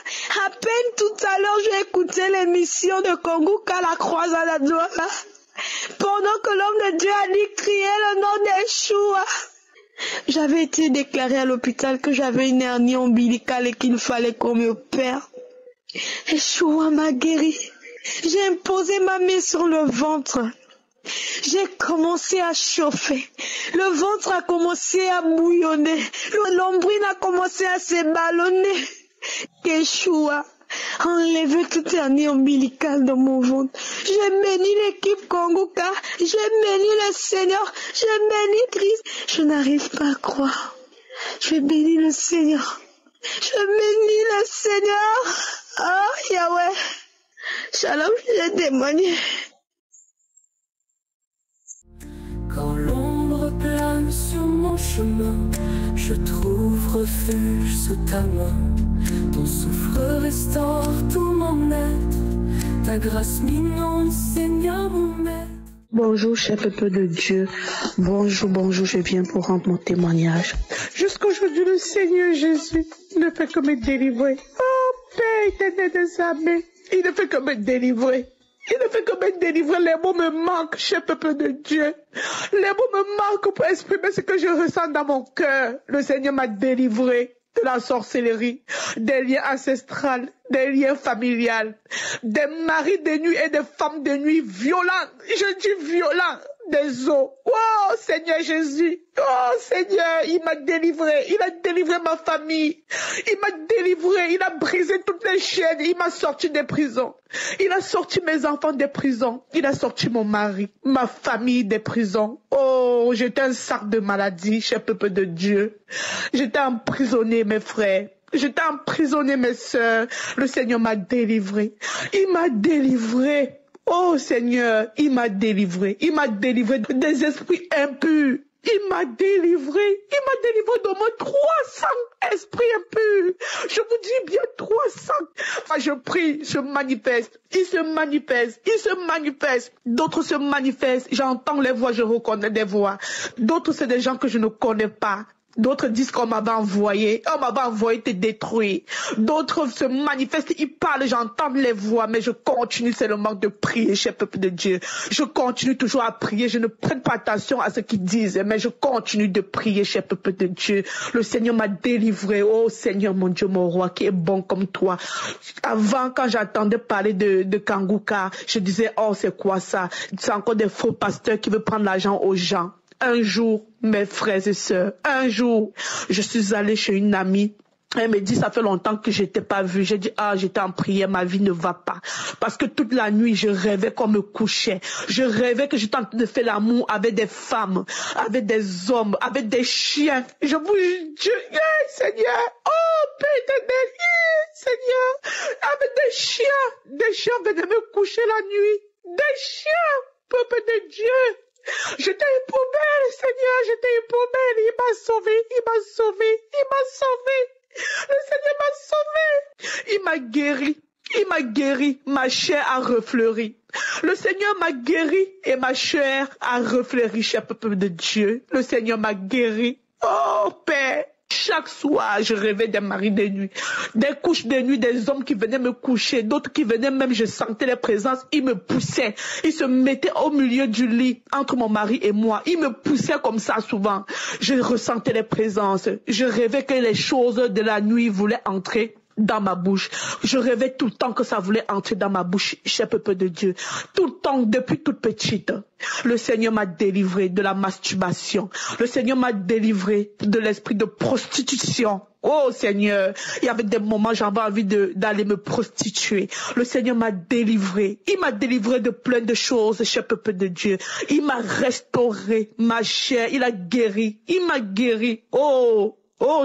À peine tout à l'heure, j'ai écouté l'émission de Kanguka, la croisade à Douala. Pendant que l'homme de Dieu a dit crier le nom d'Yeshua. J'avais été déclaré à l'hôpital que j'avais une hernie ombilicale et qu'il fallait qu'on m'opère. Yeshua m'a guéri. J'ai imposé ma main sur le ventre. J'ai commencé à chauffer. Le ventre a commencé à bouillonner. L'ombrine a commencé à se ballonner. Yeshua a enlevé toute hernie ombilicale dans mon ventre. J'ai béni l'équipe Kanguka. J'ai béni le Seigneur. J'ai béni Christ. Je n'arrive pas à croire. Je bénis le Seigneur. Je bénis le Seigneur. Oh Yahweh. Shalom, j'ai témoigné. Quand l'ombre plane sur mon chemin, je trouve refuge sous ta main. Ton souffle restaure tout mon être. Ta grâce m'inonde, Seigneur mon maître. Bonjour, cher peuple de Dieu. Bonjour, je viens pour rendre mon témoignage. Jusqu'aujourd'hui, le Seigneur Jésus ne fait que me délivrer. Oh, Père éternel des armées, il ne fait que me délivrer. Il ne fait que me délivrer. Les mots me manquent, cher peuple de Dieu. Les mots me manquent pour exprimer ce que je ressens dans mon cœur. Le Seigneur m'a délivré de la sorcellerie, des liens ancestrales, des liens familiales, des maris de nuit et des femmes de nuit violentes. Je dis violents, des os. Oh Seigneur Jésus, oh Seigneur, il m'a délivré, il a délivré ma famille, il m'a délivré, il a brisé toutes les chaînes, il m'a sorti des prisons, il a sorti mes enfants des prisons, il a sorti mon mari, ma famille des prisons. Oh, j'étais un sac de maladie, cher peuple de Dieu. J'étais emprisonné, mes frères. J'étais emprisonné, mes sœurs. Le Seigneur m'a délivré. Il m'a délivré. Oh Seigneur, il m'a délivré. Il m'a délivré des esprits impurs. Il m'a délivré d'au moins 300 esprits impurs. Je vous dis bien 300. Enfin, je prie, je manifeste. Il se manifeste. D'autres se manifestent. J'entends les voix, je reconnais des voix. D'autres, c'est des gens que je ne connais pas. D'autres disent qu'on m'avait envoyé. On m'avait envoyé te détruire. D'autres se manifestent, ils parlent, j'entends les voix, mais je continue seulement de prier, cher peuple de Dieu. Je continue toujours à prier. Je ne prête pas attention à ce qu'ils disent, mais je continue de prier, cher peuple de Dieu. Le Seigneur m'a délivré. Oh Seigneur, mon Dieu, mon roi, qui est bon comme toi. Avant, quand j'entendais parler de Kanguka, je disais, oh, c'est quoi ça? C'est encore des faux pasteurs qui veulent prendre l'argent aux gens. Un jour, mes frères et sœurs, un jour, je suis allée chez une amie. Elle me dit, ça fait longtemps que je t'ai pas vue. J'ai dit, j'étais en prière, ma vie ne va pas. Parce que toute la nuit, je rêvais qu'on me couchait. Je rêvais que j'étais en train de faire l'amour avec des femmes, avec des hommes, avec des chiens. Je vous dis, Seigneur, oh, Père éternel, Seigneur, avec des chiens venaient me coucher la nuit. Des chiens, peuple de Dieu. J'étais une poubelle, Seigneur, j'étais une poubelle. Il m'a sauvé. Le Seigneur m'a sauvé. Il m'a guéri. Ma chair a refleuri. Le Seigneur m'a guéri et ma chair a refleuri, cher peuple de Dieu. Le Seigneur m'a guéri. Oh, Père. Chaque soir, je rêvais des maris de nuit, des couches de nuit, des hommes qui venaient me coucher, d'autres qui venaient même, je sentais les présences, ils me poussaient, ils se mettaient au milieu du lit, entre mon mari et moi, ils me poussaient comme ça souvent. Je ressentais les présences, je rêvais que les choses de la nuit voulaient entrer dans ma bouche. Je rêvais tout le temps que ça voulait entrer dans ma bouche, cher peuple de Dieu. Tout le temps, depuis toute petite. Le Seigneur m'a délivré de la masturbation. Le Seigneur m'a délivré de l'esprit de prostitution. Oh Seigneur, il y avait des moments j'avais envie d'aller me prostituer. Le Seigneur m'a délivré. Il m'a délivré de plein de choses, cher peuple de Dieu. Il m'a restauré ma chair. Il a guéri. Il m'a guéri. Oh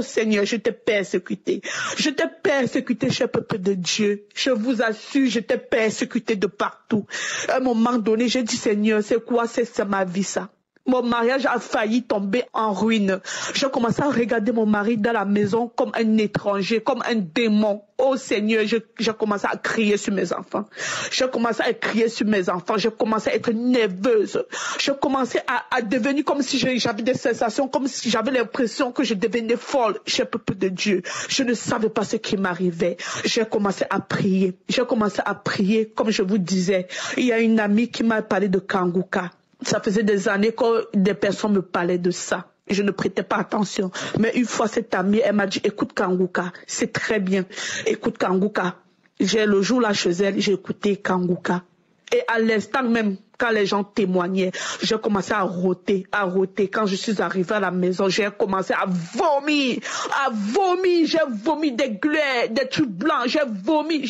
Seigneur, je t'ai persécuté. Je t'ai persécuté, cher peuple de Dieu. Je vous assure, je t'ai persécuté de partout. À un moment donné, j'ai dit, Seigneur, c'est quoi, c'est ma vie ça? Mon mariage a failli tomber en ruine. Je commençais à regarder mon mari dans la maison comme un étranger, comme un démon. Oh Seigneur, j'ai commencé à crier sur mes enfants. Je commençais à crier sur mes enfants. Je commençais à être nerveuse. Je commençais à devenir comme si j'avais des sensations, comme si j'avais l'impression que je devenais folle. Cher peuple de Dieu, je ne savais pas ce qui m'arrivait. J'ai commencé à prier. J'ai commencé à prier, comme je vous disais. Il y a une amie qui m'a parlé de Kanguka. Ça faisait des années que des personnes me parlaient de ça. Je ne prêtais pas attention. Mais une fois, cette amie, elle m'a dit, écoute Kanguka, c'est très bien. Écoute Kanguka. Le jour là chez elle, j'ai écouté Kanguka. Et à l'instant même, quand les gens témoignaient, j'ai commencé à rôter. Quand je suis arrivée à la maison, j'ai commencé à vomir. J'ai vomi des gluets, des trucs blancs. J'ai vomi.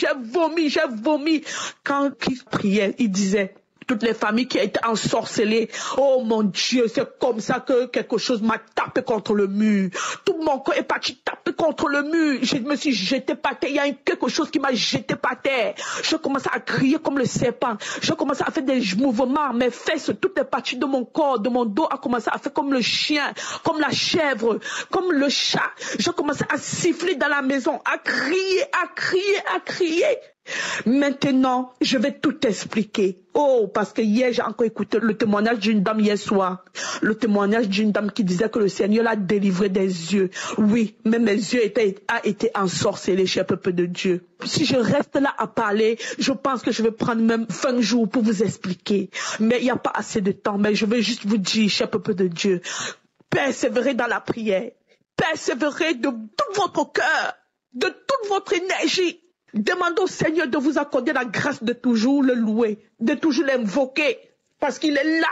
Quand ils priaient, ils disaient, toutes les familles qui étaient ensorcelées. Oh mon Dieu, c'est comme ça que quelque chose m'a tapé contre le mur. Tout mon corps est parti taper contre le mur. Je me suis jeté par terre. Il y a quelque chose qui m'a jeté par terre. Je commençais à crier comme le serpent. Je commençais à faire des mouvements. Mes fesses, toutes les parties de mon corps, de mon dos, a commencé à faire comme le chien, comme la chèvre, comme le chat. Je commençais à siffler dans la maison, à crier. Maintenant, je vais tout expliquer. Oh, parce que hier, j'ai encore écouté le témoignage d'une dame hier soir. Le témoignage d'une dame qui disait que le Seigneur l'a délivré des yeux. Oui, mais mes yeux a été ensorcelés, cher peuple de Dieu. Si je reste là à parler, je pense que je vais prendre même 20 jours pour vous expliquer. Mais il n'y a pas assez de temps. Mais je vais juste vous dire, cher peuple de Dieu, persévérez dans la prière. Persévérez de tout votre cœur, de toute votre énergie. Demandez au Seigneur de vous accorder la grâce de toujours le louer, de toujours l'invoquer, parce qu'il est là.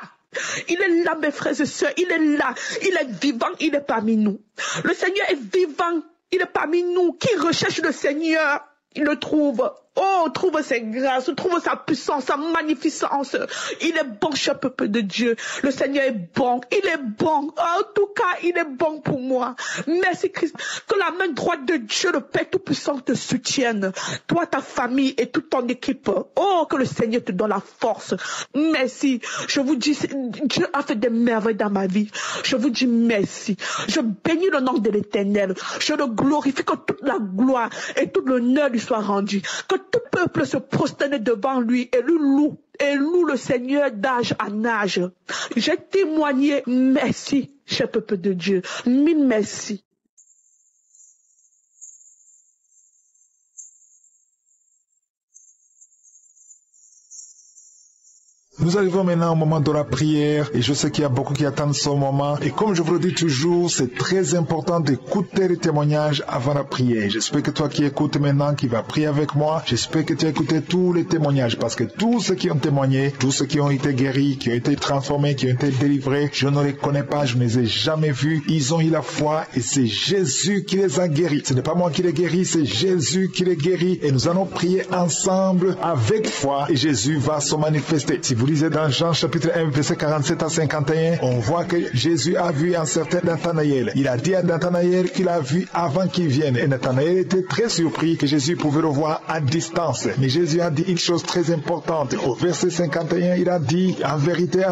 Il est là, mes frères et sœurs, il est là. Il est vivant, il est parmi nous. Le Seigneur est vivant, il est parmi nous. Qui recherche le Seigneur, il le trouve. Oh, trouve ses grâces, trouve sa puissance, sa magnificence. Il est bon, cher peuple de Dieu. Le Seigneur est bon, il est bon. En tout cas, il est bon pour moi. Merci Christ. Que la main droite de Dieu, le Père Tout-Puissant, te soutienne. Toi, ta famille et toute ton équipe. Oh, que le Seigneur te donne la force. Merci. Je vous dis, Dieu a fait des merveilles dans ma vie. Je vous dis merci. Je bénis le nom de l'Éternel. Je le glorifie, que toute la gloire et tout l'honneur lui soit rendu. Que tout peuple se prosterne devant lui et lui loue. Et loue le Seigneur d'âge en âge. J'ai témoigné. Merci, cher peuple de Dieu. Mille merci. Nous arrivons maintenant au moment de la prière et je sais qu'il y a beaucoup qui attendent ce moment. Et comme je vous le dis toujours, c'est très important d'écouter les témoignages avant la prière. J'espère que toi qui écoutes maintenant, qui vas prier avec moi, j'espère que tu as écouté tous les témoignages parce que tous ceux qui ont témoigné, tous ceux qui ont été guéris, qui ont été transformés, qui ont été délivrés, je ne les connais pas, je ne les ai jamais vus. Ils ont eu la foi et c'est Jésus qui les a guéris. Ce n'est pas moi qui les guéris, c'est Jésus qui les guérit. Et nous allons prier ensemble avec foi et Jésus va se manifester. Si vous lisez dans Jean chapitre 1, verset 47 à 51, on voit que Jésus a vu un certain Nathanaël. Il a dit à Nathanaël qu'il a vu avant qu'il vienne. Et Nathanaël était très surpris que Jésus pouvait le voir à distance. Mais Jésus a dit une chose très importante. Au verset 51, il a dit, en vérité,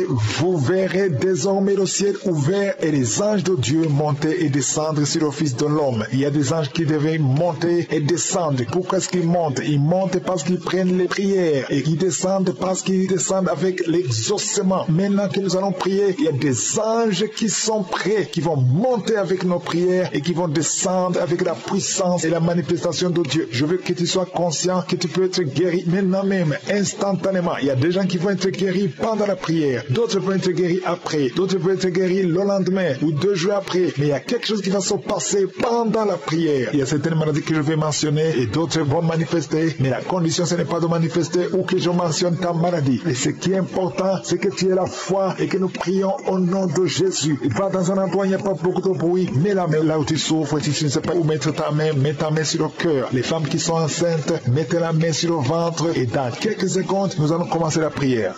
vous verrez désormais le ciel ouvert et les anges de Dieu monter et descendre sur le Fils de l'homme. Il y a des anges qui devaient monter et descendre. Pourquoi est-ce qu'ils montent? Ils montent parce qu'ils prennent les prières et ils descendent parce qu'ils descendent avec l'exaucement. Maintenant que nous allons prier, il y a des anges qui sont prêts, qui vont monter avec nos prières et qui vont descendre avec la puissance et la manifestation de Dieu. Je veux que tu sois conscient que tu peux être guéri maintenant même, instantanément. Il y a des gens qui vont être guéris pendant la prière, d'autres vont être guéris après, d'autres vont être guéris le lendemain ou 2 jours après. Mais il y a quelque chose qui va se passer pendant la prière. Il y a certaines maladies que je vais mentionner et d'autres vont manifester, mais la condition ce n'est pas de manifester ou que je mentionne ta maladie. Et ce qui est important, c'est que tu aies la foi et que nous prions au nom de Jésus. Va dans un endroit où il n'y a pas beaucoup de bruit, mets la main là où tu souffres, si tu ne sais pas où mettre ta main, mets ta main sur le cœur. Les femmes qui sont enceintes, mettez la main sur le ventre et dans quelques secondes, nous allons commencer la prière.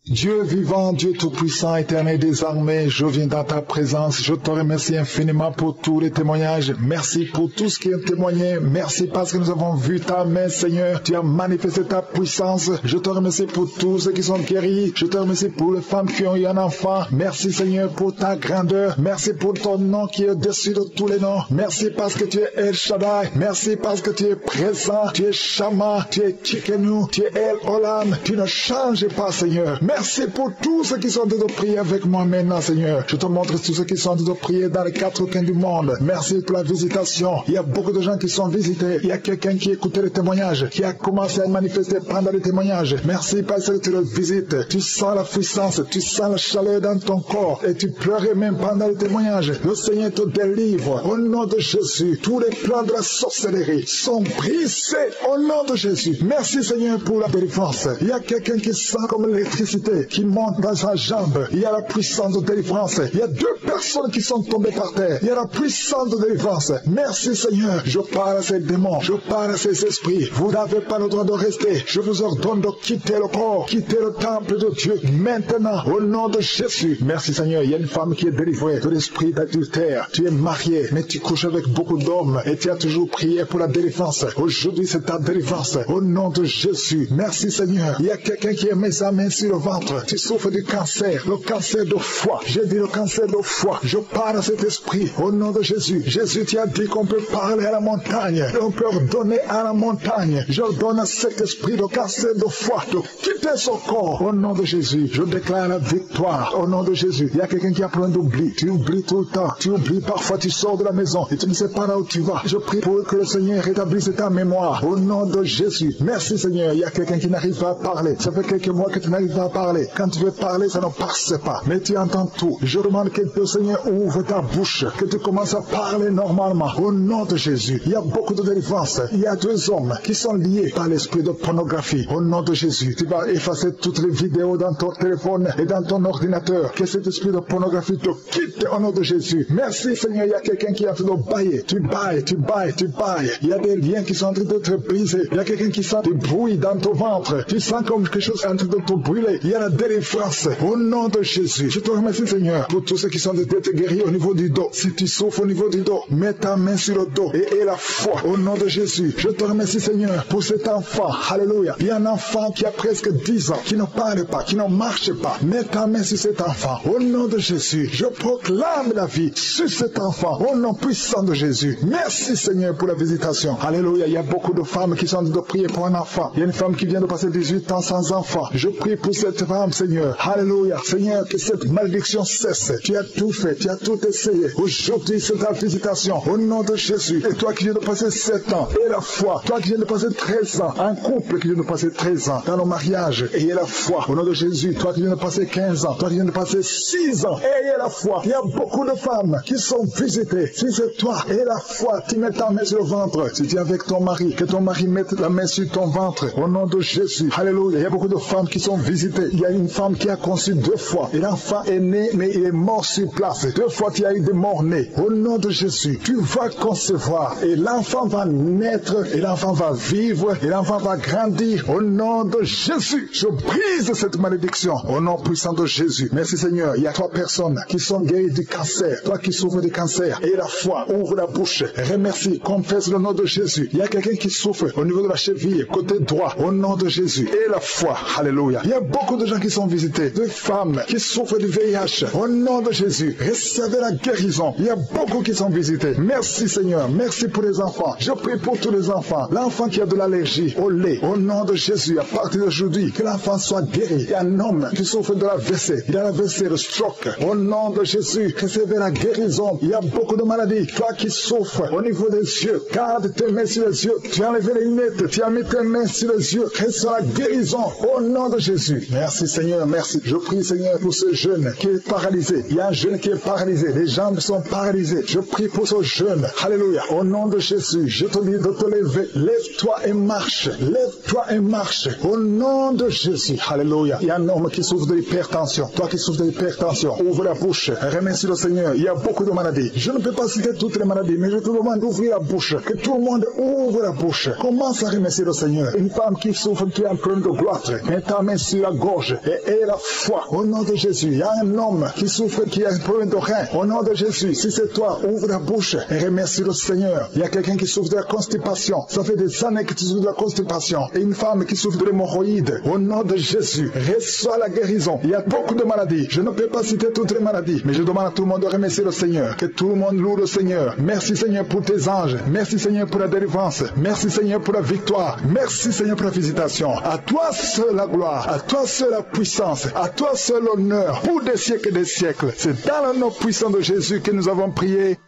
Dieu vivant, Dieu tout-puissant, éternel des armées, je viens dans ta présence. Je te remercie infiniment pour tous les témoignages. Merci pour tout ce qui est témoigné. Merci parce que nous avons vu ta main, Seigneur. Tu as manifesté ta puissance. Je te remercie pour tous ceux qui sont guéris. Je te remercie pour les femmes qui ont eu un enfant. Merci, Seigneur, pour ta grandeur. Merci pour ton nom qui est au-dessus de tous les noms. Merci parce que tu es El Shaddai. Merci parce que tu es présent. Tu es Shama. Tu es Tchikenu. Tu es El Olam. Tu ne changes pas, Seigneur. Merci pour tous ceux qui sont en train de prier avec moi maintenant, Seigneur. Je te montre tous ceux qui sont en train de prier dans les 4 coins du monde. Merci pour la visitation. Il y a beaucoup de gens qui sont visités. Il y a quelqu'un qui écoutait les témoignages, qui a commencé à manifester pendant les témoignages. Merci parce que tu le visites. Tu sens la puissance, tu sens la chaleur dans ton corps et tu pleurais même pendant les témoignages. Le Seigneur te délivre. Au nom de Jésus, tous les plans de la sorcellerie sont brisés au nom de Jésus. Merci, Seigneur, pour la délivrance. Il y a quelqu'un qui sent comme l'électricité qui monte dans sa jambe. Il y a la puissance de délivrance. Il y a 2 personnes qui sont tombées par terre. Il y a la puissance de délivrance. Merci, Seigneur. Je parle à ces démons. Je parle à ces esprits. Vous n'avez pas le droit de rester. Je vous ordonne de quitter le corps, quitter le temple de Dieu maintenant au nom de Jésus. Merci, Seigneur. Il y a une femme qui est délivrée de l'esprit d'adultère. Tu es marié, mais tu couches avec beaucoup d'hommes et tu as toujours prié pour la délivrance. Aujourd'hui, c'est ta délivrance au nom de Jésus. Merci, Seigneur. Il y a quelqu'un qui a mis sa main sur le ventre. Tu souffres du cancer, le cancer de foie. J'ai dit le cancer de foie. Je parle à cet esprit au nom de Jésus. Jésus, tu as dit qu'on peut parler à la montagne. On peut ordonner à la montagne. J'ordonne à cet esprit de cancer de foie de quitter son corps au nom de Jésus. Je déclare la victoire au nom de Jésus. Il y a quelqu'un qui a plein d'oubli. Tu oublies tout le temps. Tu oublies parfois, tu sors de la maison et tu ne sais pas là où tu vas. Je prie pour que le Seigneur rétablisse ta mémoire au nom de Jésus. Merci, Seigneur. Il y a quelqu'un qui n'arrive pas à parler. Ça fait quelques mois que tu n'arrives pas à parler. parler. Quand tu veux parler, ça ne passe pas. Mais tu entends tout. Je demande que le Seigneur ouvre ta bouche, que tu commences à parler normalement. Au nom de Jésus, il y a beaucoup de délivrance. Il y a 2 hommes qui sont liés par l'esprit de pornographie. Au nom de Jésus, tu vas effacer toutes les vidéos dans ton téléphone et dans ton ordinateur. Que cet esprit de pornographie te quitte au nom de Jésus. Merci Seigneur, il y a quelqu'un qui est en train de bailler. Tu bailles, tu bailles, tu bailles. Il y a des liens qui sont en train de te briser. Il y a quelqu'un qui sent des bruits dans ton ventre. Tu sens comme quelque chose est en train de te brûler. Il y a la délivrance. Au nom de Jésus, je te remercie Seigneur pour tous ceux qui sont d'être guéris au niveau du dos. Si tu souffres au niveau du dos, mets ta main sur le dos et aie la foi au nom de Jésus. Je te remercie Seigneur pour cet enfant. Alléluia. Il y a un enfant qui a presque 10 ans, qui ne parle pas, qui ne marche pas. Mets ta main sur cet enfant. Au nom de Jésus, je proclame la vie sur cet enfant. Au nom puissant de Jésus. Merci Seigneur pour la visitation. Alléluia. Il y a beaucoup de femmes qui sont en train de prier pour un enfant. Il y a une femme qui vient de passer 18 ans sans enfant. Je prie pour cette femme Seigneur. Alléluia. Seigneur, que cette malédiction cesse. Tu as tout fait, tu as tout essayé. Aujourd'hui, c'est ta visitation. Au nom de Jésus. Et toi qui viens de passer 7 ans, et la foi. Toi qui viens de passer 13 ans. Un couple qui vient de passer 13 ans dans le mariage, ayez la foi. Au nom de Jésus. Toi qui viens de passer 15 ans. Toi qui viens de passer 6 ans, ayez la foi. Il y a beaucoup de femmes qui sont visitées. Si c'est toi, ayez la foi. Tu mets ta main sur le ventre. Si tu es avec ton mari, que ton mari mette la main sur ton ventre. Au nom de Jésus. Alléluia. Il y a beaucoup de femmes qui sont visitées. Il y a une femme qui a conçu 2 fois. Et l'enfant est né, mais il est mort sur place. 2 fois, tu as eu des morts-nés. Au nom de Jésus, tu vas concevoir. Et l'enfant va naître. Et l'enfant va vivre. Et l'enfant va grandir. Au nom de Jésus, je brise cette malédiction. Au nom puissant de Jésus. Merci Seigneur. Il y a 3 personnes qui sont guéries du cancer. Toi qui souffres du cancer. Et la foi, ouvre la bouche. Remercie. Confesse le nom de Jésus. Il y a quelqu'un qui souffre au niveau de la cheville, côté droit. Au nom de Jésus. Et la foi. Alléluia. Il y a beaucoup de gens qui sont visités. De femmes qui souffrent du VIH. Au nom de Jésus. Recevez la guérison. Il y a beaucoup qui sont visités. Merci Seigneur. Merci pour les enfants. Je prie pour tous les enfants. L'enfant qui a de l'allergie au lait. Au nom de Jésus. À partir d'aujourd'hui, que l'enfant soit guéri. Il y a un homme qui souffre de la WC. Il a la WC, le stroke. Au nom de Jésus. Recevez la guérison. Il y a beaucoup de maladies. Toi qui souffres au niveau des yeux. Garde tes mains sur les yeux. Tu as enlevé les lunettes. Tu as mis tes mains sur les yeux. Reçois la guérison. Au nom de Jésus. Merci Seigneur. Merci. Je prie Seigneur pour ce jeune qui est paralysé. Il y a un jeune qui est paralysé. Les jambes sont paralysées. Je prie pour ce jeune. Alléluia. Au nom de Jésus. Je te dis de te lever. Lève-toi et marche. Lève-toi et marche. Au nom de Jésus. Alléluia. Il y a un homme qui souffre de l'hypertension. Toi qui souffres de l'hypertension, ouvre la bouche. Remercie le Seigneur. Il y a beaucoup de maladies. Je ne peux pas citer toutes les maladies, mais je te demande d'ouvrir la bouche. Que tout le monde ouvre la bouche. Commence à remercier le Seigneur. Une femme qui souffre, qui a un problème de gloire, mets ta main sur la gorge et aie la foi. Au nom de Jésus. Il y a un homme qui souffre, qui a un problème de rein. Au nom de Jésus. Si c'est toi, ouvre la bouche et remercie le Seigneur. Il y a quelqu'un qui souffre de la constipation. Ça fait des années que tu souffres de la constipation. Et une femme qui souffre de l'hémorroïde. Au nom de Jésus. Reçois la guérison. Il y a beaucoup de maladies. Je ne peux pas citer toutes les maladies, mais je demande à tout le monde de remercier le Seigneur. Que tout le monde loue le Seigneur. Merci Seigneur pour tes anges. Merci Seigneur pour la délivrance. Merci Seigneur pour la victoire. Merci Seigneur pour la visitation. À toi seul la gloire. À toi seul la puissance. À toi seul l'honneur. Pour des siècles et des siècles. C'est dans le nom puissant de Jésus que nous avons prié.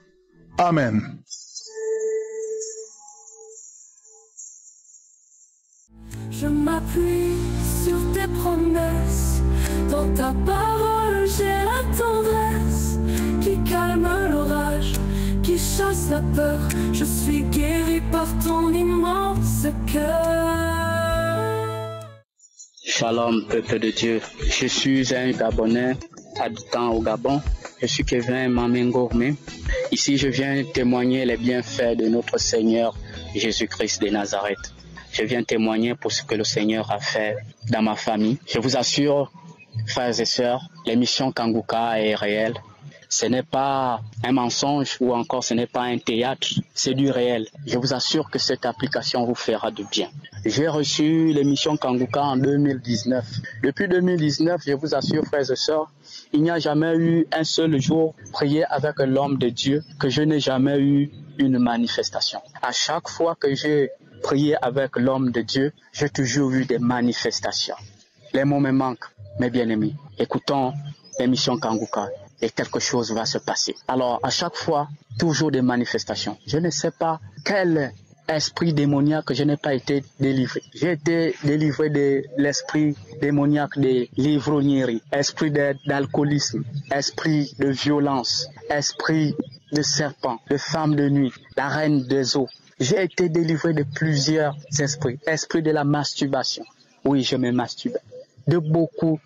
Amen. Je m'appuie sur tes promesses. Dans ta parole, j'ai la tendresse qui calme l'orage, qui chasse la peur. Je suis guéri par ton immense cœur. Shalom, peuple de Dieu. Je suis un Gabonais habitant au Gabon. Je suis Kevin Mamengourmé. Ici, je viens témoigner les bienfaits de notre Seigneur Jésus-Christ de Nazareth. Je viens témoigner pour ce que le Seigneur a fait dans ma famille. Je vous assure, frères et sœurs, l'émission Kanguka est réelle. Ce n'est pas un mensonge ou encore ce n'est pas un théâtre, c'est du réel. Je vous assure que cette application vous fera du bien. J'ai reçu l'émission Kanguka en 2019. Depuis 2019, je vous assure, frères et sœurs, il n'y a jamais eu un seul jour prié avec l'homme de Dieu que je n'ai jamais eu une manifestation. À chaque fois que j'ai prié avec l'homme de Dieu, j'ai toujours eu des manifestations. Les mots me manquent, mes bien-aimés. Écoutons l'émission Kanguka et quelque chose va se passer. Alors, à chaque fois, toujours des manifestations. Je ne sais pas quelle esprit démoniaque, je n'ai pas été délivré. J'ai été délivré de l'esprit démoniaque de l'ivrognerie, esprit d'alcoolisme, esprit de violence, esprit de serpent, de femme de nuit, la reine des eaux. J'ai été délivré de plusieurs esprits. Esprit de la masturbation. Oui, je me masturbe. De beaucoup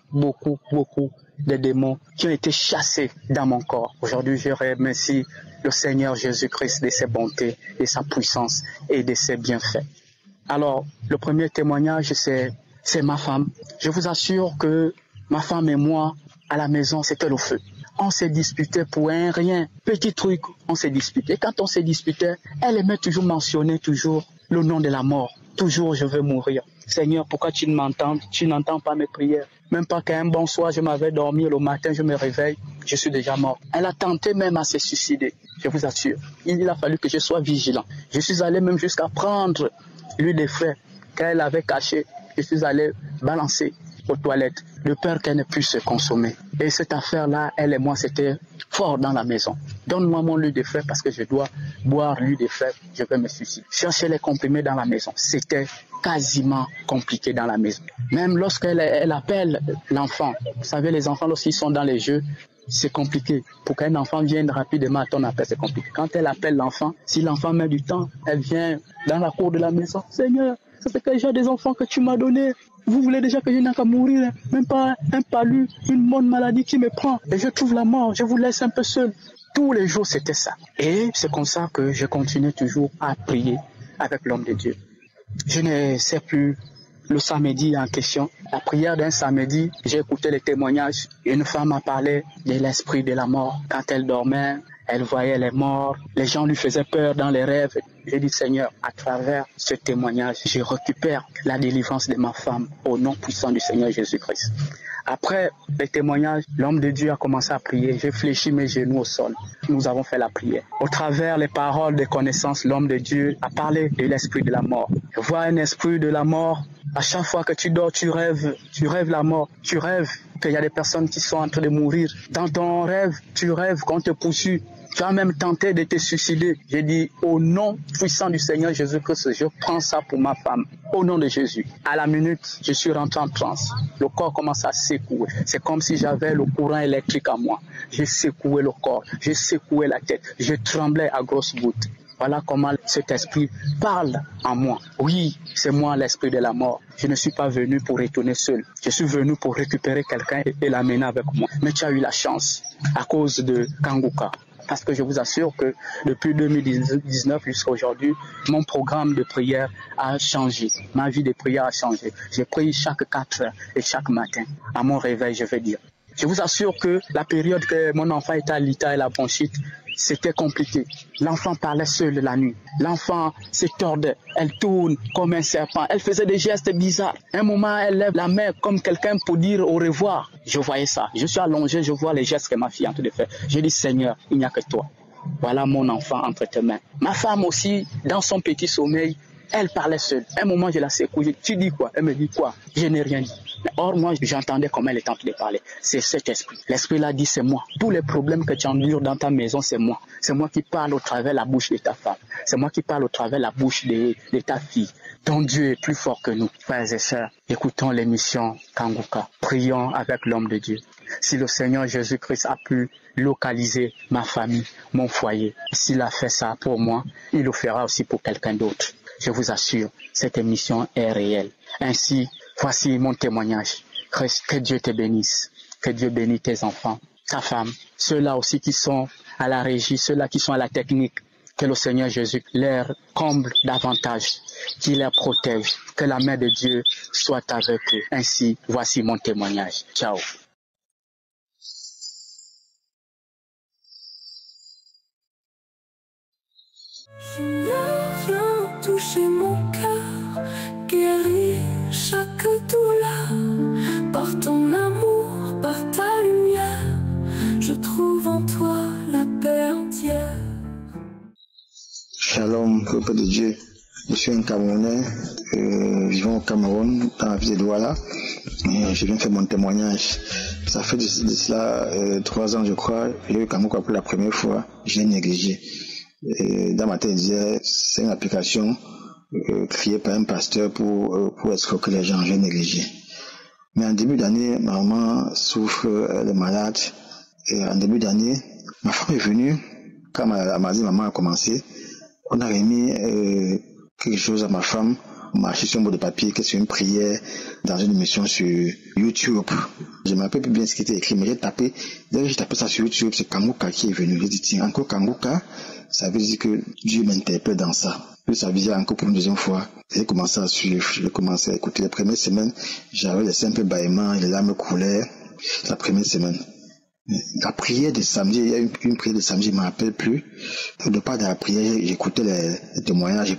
de démons qui ont été chassés dans mon corps. Aujourd'hui, je remercie le Seigneur Jésus-Christ de ses bontés, de sa puissance et de ses bienfaits. Alors, le premier témoignage, c'est ma femme. Je vous assure que ma femme et moi, à la maison, c'était le feu. On s'est disputé pour un rien. Petit truc, on s'est disputé. Quand on s'est disputé, elle aimait toujours mentionner le nom de la mort. Toujours, je veux mourir. Seigneur, pourquoi tu n'entends pas mes prières? Même pas qu'un bon soir, je m'avais dormi, le matin, je me réveille, je suis déjà mort. Elle a tenté même à se suicider, je vous assure. Il a fallu que je sois vigilant. Je suis allé même jusqu'à prendre l'huile des frères qu'elle avait cachée. Je suis allé balancer aux toilettes de peur qu'elle ne puisse se consommer. Et cette affaire-là, elle et moi, c'était fort dans la maison. Donne-moi mon huile des frères parce que je dois boire l'huile des frères, je vais me suicider. Chercher les comprimés dans la maison, c'était quasiment compliqué dans la maison. Même lorsqu'elle appelle l'enfant, vous savez, les enfants, lorsqu'ils sont dans les jeux, c'est compliqué. Pour qu'un enfant vienne rapidement à ton appel, c'est compliqué. Quand elle appelle l'enfant, si l'enfant met du temps, elle vient dans la cour de la maison. Seigneur, ça fait déjà des enfants que tu m'as donnés. Vous voulez déjà que je n'ai qu'à mourir, même pas un palu, une bonne maladie qui me prend. Et je trouve la mort, je vous laisse un peu seul. Tous les jours, c'était ça. Et c'est comme ça que je continue toujours à prier avec l'homme de Dieu. Je ne sais plus le samedi en question. La prière d'un samedi, j'ai écouté les témoignages. Une femme a parlé de l'esprit de la mort. Quand elle dormait, elle voyait les morts. Les gens lui faisaient peur dans les rêves. J'ai dit, Seigneur, à travers ce témoignage, je récupère la délivrance de ma femme au nom puissant du Seigneur Jésus-Christ. Après les témoignages, l'homme de Dieu a commencé à prier. J'ai fléchi mes genoux au sol. Nous avons fait la prière. Au travers les paroles de connaissance, l'homme de Dieu a parlé de l'esprit de la mort. Je vois un esprit de la mort. À chaque fois que tu dors, tu rêves la mort. Tu rêves qu'il y a des personnes qui sont en train de mourir. Dans ton rêve, tu rêves qu'on te poursuit. Tu as même tenté de te suicider. J'ai dit, au nom puissant du Seigneur Jésus-Christ, je prends ça pour ma femme. Au nom de Jésus. À la minute, je suis rentré en transe. Le corps commence à secouer. C'est comme si j'avais le courant électrique à moi. J'ai secoué le corps. J'ai secoué la tête. Je tremblais à grosses gouttes. Voilà comment cet esprit parle en moi. Oui, c'est moi l'esprit de la mort. Je ne suis pas venu pour retourner seul. Je suis venu pour récupérer quelqu'un et l'amener avec moi. Mais tu as eu la chance à cause de Kanguka. Parce que je vous assure que depuis 2019 jusqu'à aujourd'hui, mon programme de prière a changé. Ma vie de prière a changé. Je prie chaque 4 heures et chaque matin. À mon réveil, je vais dire. Je vous assure que la période que mon enfant était à l'ITA et la bronchite, c'était compliqué. L'enfant parlait seul la nuit. L'enfant se tordait. Elle tourne comme un serpent. Elle faisait des gestes bizarres. Un moment, elle lève la main comme quelqu'un pour dire au revoir. Je voyais ça. Je suis allongé, je vois les gestes que ma fille est en train de faire. Je dis, Seigneur, il n'y a que toi. Voilà mon enfant entre tes mains. Ma femme aussi, dans son petit sommeil, elle parlait seule. Un moment, je la secoue. Tu dis quoi? Elle me dit quoi? Je n'ai rien dit. Or, moi, j'entendais comment elle était en train de parler. C'est cet esprit. L'esprit l'a dit, c'est moi. Tous les problèmes que tu endures dans ta maison, c'est moi. C'est moi qui parle au travers la bouche de ta femme. C'est moi qui parle au travers la bouche de ta fille. Ton Dieu est plus fort que nous. Frères et sœurs, écoutons l'émission Kanguka. Prions avec l'homme de Dieu. Si le Seigneur Jésus-Christ a pu localiser ma famille, mon foyer, s'il a fait ça pour moi, il le fera aussi pour quelqu'un d'autre. Je vous assure, cette émission est réelle. Ainsi, voici mon témoignage. Que Dieu te bénisse. Que Dieu bénisse tes enfants, ta femme, ceux-là aussi qui sont à la régie, ceux-là qui sont à la technique. Que le Seigneur Jésus leur comble davantage, qu'il les protège, que la main de Dieu soit avec eux. Ainsi, voici mon témoignage. Ciao. Viens toucher mon cœur, guérir chaque douleur. Par ton amour, par ta lumière, je trouve en toi la paix entière. Shalom, peuple de Dieu. Je suis un Camerounais, vivant au Cameroun, dans la ville de Douala. Je viens faire mon témoignage. Ça fait de cela 3 ans, je crois. J'ai eu Kanguka pour la première fois. Je l'ai négligé. Et dans ma tête, je disais, c'est une application créée par un pasteur pour escroquer les gens, j'ai négligé. Mais en début d'année, ma maman souffre, elle est malade. Et en début d'année, ma femme est venue. Quand elle m'a dit, maman a commencé, on a remis quelque chose à ma femme. On m'a acheté sur un bout de papier, que c'est une prière dans une émission sur YouTube. Je ne me rappelle plus bien ce qui était écrit, mais j'ai tapé ça sur YouTube, c'est Kanguka qui est venu. J'ai dit, tiens, encore Kanguka, ça veut dire que Dieu m'interpelle dans ça. Puis ça visait encore pour une deuxième fois. J'ai commencé à suivre, j'ai commencé à écouter. Les premières semaines, j'avais des simples bâillements, les larmes coulaient. La première semaine. La prière de samedi, il y a une prière de samedi, je ne me rappelle plus. Au départ de la prière, j'écoutais les témoignages, je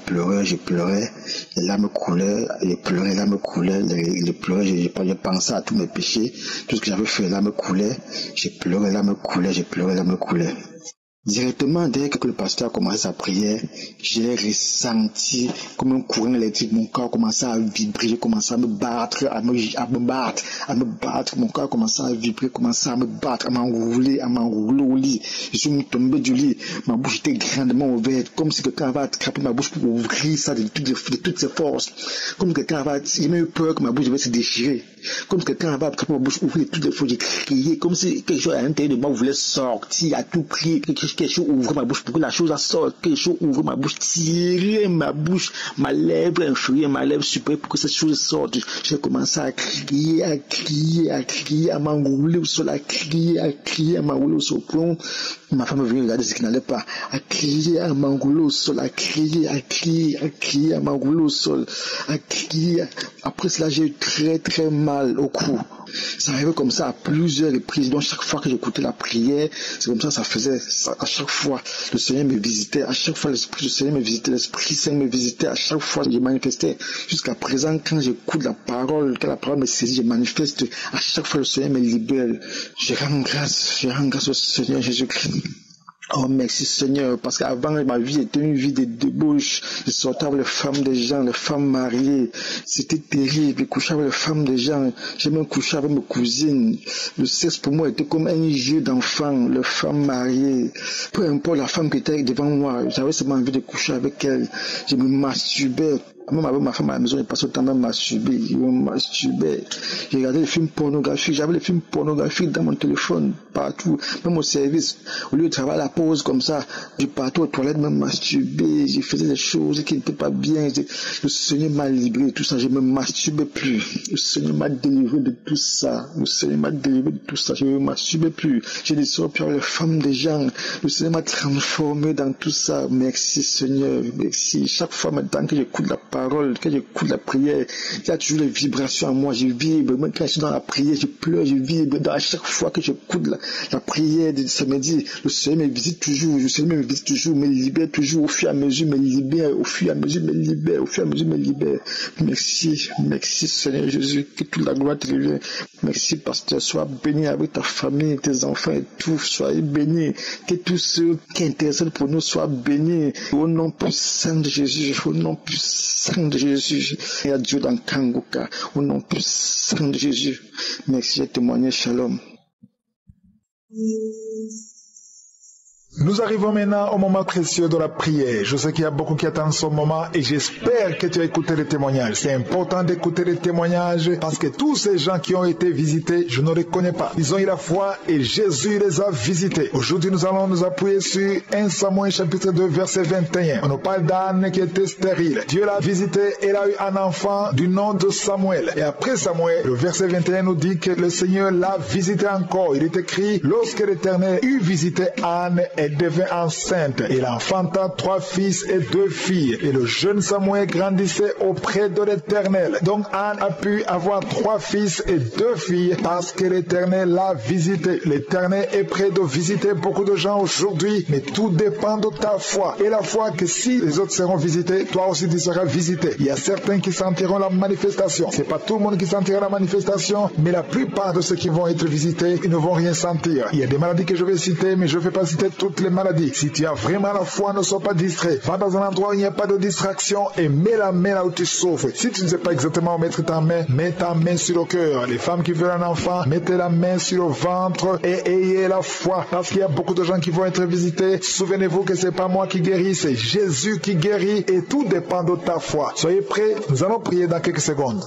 pleurais, les larmes coulaient, je pleurais, les larmes coulaient, je pleurais, je pensais à tous mes péchés, tout ce que j'avais fait, les larmes coulaient, je pleurais, les larmes coulaient, je pleurais, les larmes coulaient. Directement, dès que le pasteur a commencé sa prière, j'ai ressenti comme un courant électrique, mon corps commençait à vibrer, j'ai commencé à me battre, à me battre, mon corps commençait à vibrer, commençait à me battre, à m'enrouler au lit. Je suis tombé du lit, ma bouche était grandement ouverte, comme si quelqu'un avait attrapé ma bouche pour ouvrir ça de toutes ses forces. Comme si quelqu'un avait, il m'a eu peur que ma bouche devait se déchirer. Comme si quelqu'un avait attrapé ma bouche, ouvrir toutes les forces, j'ai crié, comme si quelque chose à l'intérieur de moi voulait sortir, à tout prix, quelque chose ouvre ma bouche pour que la chose sorte, quelque chose ouvre ma bouche, tirer ma bouche, ma lèvre inférieure, ma lèvre supérieure pour que cette chose sorte. J'ai commencé à crier, à m'enrouler au sol, à m'enrouler au sol. Ma femme est venue regarder ce qui n'allait pas, à crier, à m'enrouler au sol, à crier, à m'enrouler au sol, à crier. Après cela, j'ai eu très très mal au cou. Ça arrivait comme ça à plusieurs reprises. Donc chaque fois que j'écoutais la prière, c'est comme ça faisait. À chaque fois, le Seigneur me visitait. À chaque fois, l'Esprit du Seigneur me visitait. L'Esprit Saint me visitait. À chaque fois, je manifestais. Jusqu'à présent, quand j'écoute la parole, quand la parole me saisit, je manifeste. À chaque fois, le Seigneur me libère. Je rends grâce au Seigneur Jésus-Christ. Oh merci Seigneur, parce qu'avant ma vie était une vie de débauche. Je sortais avec les femmes des gens, les femmes mariées. C'était terrible, je couchais avec les femmes des gens. J'ai même couché avec mes cousines. Le sexe pour moi était comme un jeu d'enfant, les femmes mariées. Peu importe la femme qui était devant moi, j'avais seulement envie de coucher avec elle. Je me masturbais. Même avec ma femme à la maison, je passais autant de masturber. Je me masturbais. J'ai regardé les films pornographiques. J'avais les films pornographiques dans mon téléphone, partout. Même au service. Au lieu de travailler à la pause comme ça, je partais aux toilettes, me masturber. Je faisais des choses qui n'étaient pas bien. Le Seigneur m'a libéré de tout ça. Je ne me masturbais plus. Le Seigneur m'a délivré de tout ça. Le Seigneur m'a délivré de tout ça. Je ne me masturbais plus. J'ai des sorts pour les femmes des gens. Le Seigneur m'a transformé dans tout ça. Merci Seigneur. Merci. Chaque fois maintenant que j'écoute la parole, quand j'écoute la prière, il y a toujours les vibrations en moi, je vibre. Même quand je suis dans la prière, je pleure, je vibre. À chaque fois que j'écoute la prière de samedi, le Seigneur me visite toujours, le Seigneur me visite toujours, me libère toujours, au fur et à mesure me libère, au fur et à mesure me libère, au fur et à mesure me libère. Merci Seigneur Jésus, que toute la gloire te revienne. Merci pasteur, sois béni avec ta famille, tes enfants et tout, soyez bénis. Que tous ceux qui intercèdent pour nous soient bénis. Au nom puissant de Jésus, au nom puissant de Jésus, et à Dieu dans Kanguka, au nom puissant de Jésus. Merci, j'ai témoigné, shalom. Nous arrivons maintenant au moment précieux de la prière. Je sais qu'il y a beaucoup qui attendent ce moment et j'espère que tu as écouté les témoignages. C'est important d'écouter les témoignages parce que tous ces gens qui ont été visités, je ne les connais pas. Ils ont eu la foi et Jésus les a visités. Aujourd'hui, nous allons nous appuyer sur 1 Samuel chapitre 2 verset 21. On nous parle d'Anne qui était stérile. Dieu l'a visitée et elle a eu un enfant du nom de Samuel. Et après Samuel, le verset 21 nous dit que le Seigneur l'a visité encore. Il est écrit, lorsque l'Éternel eut visité Anne, elle devint enceinte. Il enfanta 3 fils et 2 filles. Et le jeune Samuel grandissait auprès de l'Éternel. Donc Anne a pu avoir 3 fils et 2 filles parce que l'Éternel l'a visité. L'Éternel est prêt de visiter beaucoup de gens aujourd'hui, mais tout dépend de ta foi. Et la foi que si les autres seront visités, toi aussi tu seras visité. Il y a certains qui sentiront la manifestation. C'est pas tout le monde qui sentira la manifestation, mais la plupart de ceux qui vont être visités, ils ne vont rien sentir. Il y a des maladies que je vais citer, mais je ne vais pas citer toutes toutes les maladies. Si tu as vraiment la foi, ne sois pas distrait. Va dans un endroit où il n'y a pas de distraction et mets la main là où tu souffres. Si tu ne sais pas exactement où mettre ta main, mets ta main sur le cœur. Les femmes qui veulent un enfant, mettez la main sur le ventre et ayez la foi. Parce qu'il y a beaucoup de gens qui vont être visités. Souvenez-vous que c'est pas moi qui guéris, c'est Jésus qui guérit et tout dépend de ta foi. Soyez prêts, nous allons prier dans quelques secondes.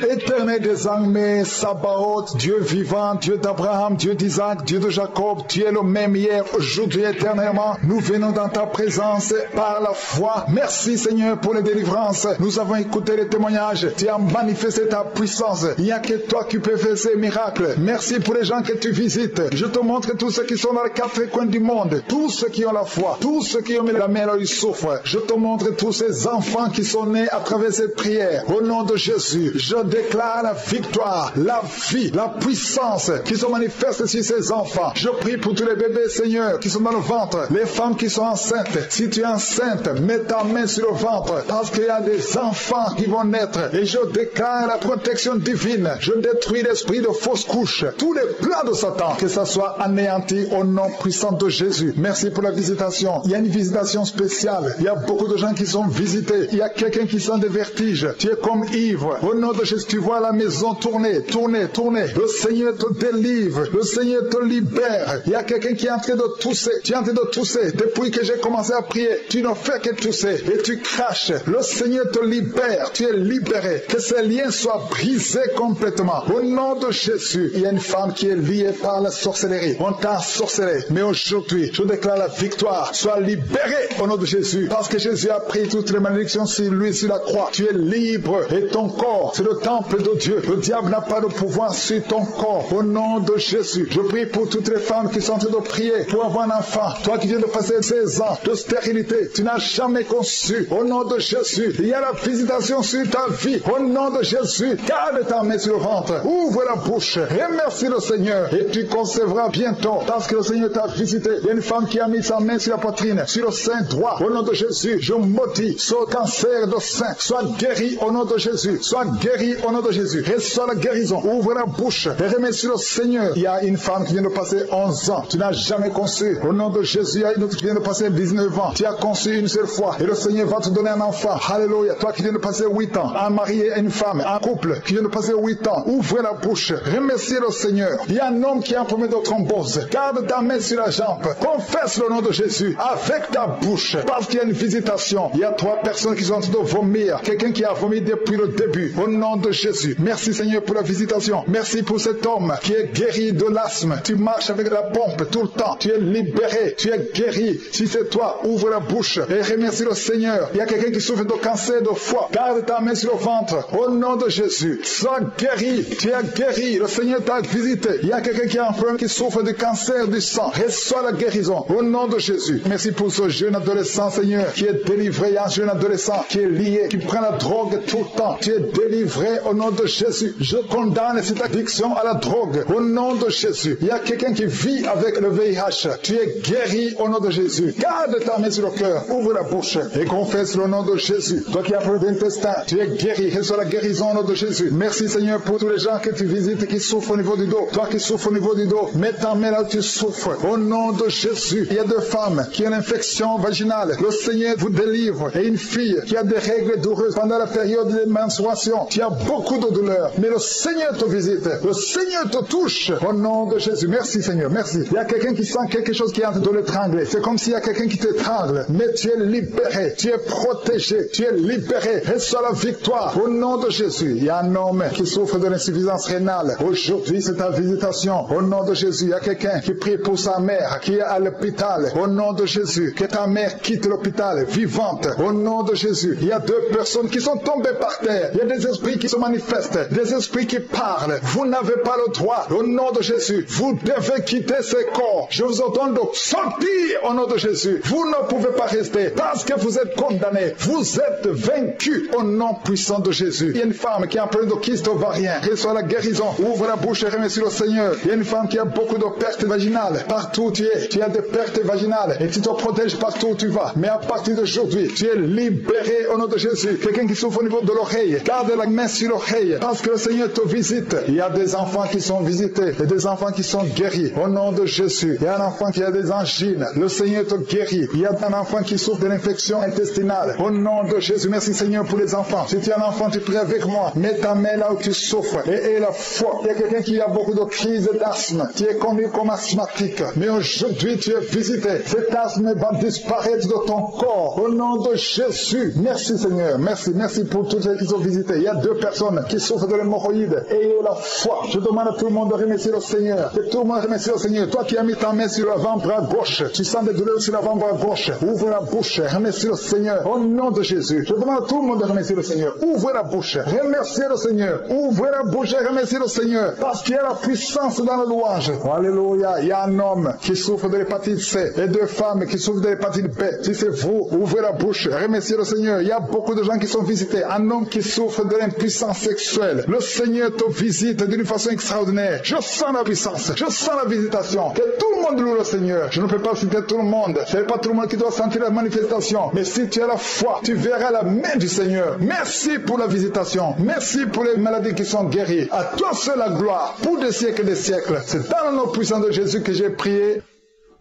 Éternel des armées, Sabaoth, Dieu vivant, Dieu d'Abraham, Dieu d'Isaac, Dieu de Jacob, tu es le même hier, aujourd'hui, éternellement. Nous venons dans ta présence par la foi. Merci Seigneur pour les délivrances. Nous avons écouté les témoignages. Tu as manifesté ta puissance. Il n'y a que toi qui peux faire ces miracles. Merci pour les gens que tu visites. Je te montre tous ceux qui sont dans les quatre coins du monde, tous ceux qui ont la foi, tous ceux qui ont mis la main là où ils souffrent. Je te montre tous ces enfants qui sont nés à travers cette prière. Au nom de Jésus, je déclare la victoire, la vie, la puissance qui se manifeste sur ces enfants. Je prie pour tous les bébés, Seigneur, qui sont dans le ventre, les femmes qui sont enceintes. Si tu es enceinte, mets ta main sur le ventre, parce qu'il y a des enfants qui vont naître. Et je déclare la protection divine. Je détruis l'esprit de fausse couche, tous les plans de Satan, que ça soit anéanti au nom puissant de Jésus. Merci pour la visitation. Il y a une visitation spéciale. Il y a beaucoup de gens qui sont visités. Il y a quelqu'un qui sent des vertiges. Tu es comme ivre. Au nom de Jésus, tu vois la maison tourner, tourner, tourner. Le Seigneur te délivre, le Seigneur te libère. Il y a quelqu'un qui est en train de tousser. Tu es en train de tousser. Depuis que j'ai commencé à prier, tu ne fais que tousser et tu craches. Le Seigneur te libère. Tu es libéré. Que ces liens soient brisés complètement. Au nom de Jésus, il y a une femme qui est liée par la sorcellerie. On t'a ensorcelé. Mais aujourd'hui, je déclare la victoire. Sois libéré au nom de Jésus. Parce que Jésus a pris toutes les malédictions sur lui, sur la croix. Tu es libre et ton corps, c'est le temple de Dieu. Le diable n'a pas de pouvoir sur ton corps. Au nom de Jésus, je prie pour toutes les femmes qui sont en train de prier pour avoir un enfant. Toi qui viens de passer 16 ans de stérilité, tu n'as jamais conçu. Au nom de Jésus, il y a la visitation sur ta vie. Au nom de Jésus, garde ta main sur le ventre. Ouvre la bouche. Remercie le Seigneur et tu concevras bientôt. Parce que le Seigneur t'a visité. Il y a une femme qui a mis sa main sur la poitrine, sur le sein droit. Au nom de Jésus, je maudis ce cancer de sein. Sois guéri au nom de Jésus. Sois guéri au nom de Jésus. Reçois la guérison. Ouvre la bouche et remercie le Seigneur. Il y a une femme qui vient de passer 11 ans. Tu n'as jamais conçu. Au nom de Jésus, il y a une autre qui vient de passer 19 ans. Tu as conçu une seule fois. Et le Seigneur va te donner un enfant. Alléluia. Toi qui viens de passer 8 ans. Un mari et une femme. Un couple qui vient de passer 8 ans. Ouvre la bouche. Remercie le Seigneur. Il y a un homme qui a un problème de thrombose. Garde ta main sur la jambe. Confesse le nom de Jésus avec ta bouche. Parce qu'il y a une visitation. Il y a 3 personnes qui sont en train de vomir. Quelqu'un qui a vomi depuis le début. Au nom de Jésus. Merci Seigneur pour la visitation. Merci pour cet homme qui est guéri de l'asthme. Tu marches avec la pompe tout le temps. Tu es libéré. Tu es guéri. Si c'est toi, ouvre la bouche et remercie le Seigneur. Il y a quelqu'un qui souffre de cancer de foie. Garde ta main sur le ventre. Au nom de Jésus. Sois guéri. Tu es guéri. Le Seigneur t'a visité. Il y a quelqu'un qui a un problème qui souffre de cancer du sang. Reçois la guérison. Au nom de Jésus. Merci pour ce jeune adolescent, Seigneur, qui est délivré. Il y a un jeune adolescent qui est lié, qui prend la drogue tout le temps. Tu es délivré au nom de Jésus. Je condamne cette addiction à la drogue au nom de Jésus. Il y a quelqu'un qui vit avec le VIH. Tu es guéri au nom de Jésus. Garde ta main sur le cœur. Ouvre la bouche et confesse le nom de Jésus. Toi qui as problème d'intestin, tu es guéri. Reçois la guérison au nom de Jésus. Merci Seigneur pour tous les gens que tu visites qui souffrent au niveau du dos. Toi qui souffres au niveau du dos, mets ta main là où tu souffres. Au nom de Jésus. Il y a 2 femmes qui ont une infection vaginale. Le Seigneur vous délivre. Et une fille qui a des règles douloureuses pendant la période de menstruation. Tu as beaucoup de douleurs. Mais le Seigneur te visite. Le Seigneur te touche. Au nom de Jésus. Merci Seigneur. Merci. Il y a quelqu'un qui sent quelque chose qui est en train de l'étrangler. C'est comme s'il y a quelqu'un qui t'étrangle. Mais tu es libéré. Tu es protégé. Tu es libéré. Reçois la victoire. Au nom de Jésus. Il y a un homme qui souffre de l'insuffisance rénale. Aujourd'hui, c'est ta visitation. Au nom de Jésus. Il y a quelqu'un qui prie pour sa mère qui est à l'hôpital. Au nom de Jésus. Que ta mère quitte l'hôpital vivante. Au nom de Jésus. Il y a 2 personnes qui sont tombées par terre. Il y a des esprits qui se manifestent. Des esprits qui parlent. Vous n'avez pas le droit. Au nom de Jésus. Vous devez quitter ce corps. Je vous ordonne de sortir au nom de Jésus. Vous ne pouvez pas rester parce que vous êtes condamnés. Vous êtes vaincus au nom puissant de Jésus. Il y a une femme qui a un problème de kyste ovarien. Reçois la guérison. Ouvre la bouche et remercie le Seigneur. Il y a une femme qui a beaucoup de pertes vaginales. Partout où tu es, tu as des pertes vaginales et tu te protèges partout où tu vas. Mais à partir d'aujourd'hui, tu es libéré au nom de Jésus. Quelqu'un qui souffre au niveau de l'oreille, garde la main sur sur l'oreille, parce que le Seigneur te visite. Il y a des enfants qui sont visités et des enfants qui sont guéris. Au nom de Jésus, il y a un enfant qui a des angines. Le Seigneur te guérit. Il y a un enfant qui souffre de l'infection intestinale. Au nom de Jésus, merci Seigneur pour les enfants. Si tu es un enfant, tu pries avec moi. Mets ta main là où tu souffres et la foi. Il y a quelqu'un qui a beaucoup de crises d'asthme. Tu es connu comme asthmatique. Mais aujourd'hui, tu es visité. Cet asthme va disparaître de ton corps. Au nom de Jésus. Merci Seigneur. Merci pour tous ceux qui sont visités. Il y a 2 personnes qui souffrent de l'hémorroïde. Ayez la foi. Je demande à tout le monde de remercier le Seigneur. Que tout le monde remercie le Seigneur. Toi qui as mis ta main sur l'avant-bras gauche, tu sens des douleurs sur l'avant-bras gauche. Ouvre la bouche. Remercie le Seigneur. Au nom de Jésus. Je demande à tout le monde de remercier le Seigneur. Ouvrez la bouche. Remerciez le Seigneur. Ouvrez la bouche et remerciez le Seigneur. Parce qu'il y a la puissance dans la louange. Alléluia. Il y a un homme qui souffre de l'hépatite C et 2 femmes qui souffrent de l'hépatite B. Si c'est vous, ouvrez la bouche. Remerciez le Seigneur. Il y a beaucoup de gens qui sont visités. Un homme qui souffre de l'impuissance sexuelle. Le Seigneur te visite d'une façon extraordinaire. Je sens la puissance. Je sens la visitation. Que tout le monde loue le Seigneur. Je ne peux pas citer tout le monde. Ce n'est pas tout le monde qui doit sentir la manifestation. Mais si tu as la foi, tu verras la main du Seigneur. Merci pour la visitation. Merci pour les maladies qui sont guéries. À toi seul la gloire pour des siècles et des siècles. C'est dans le nom puissant de Jésus que j'ai prié.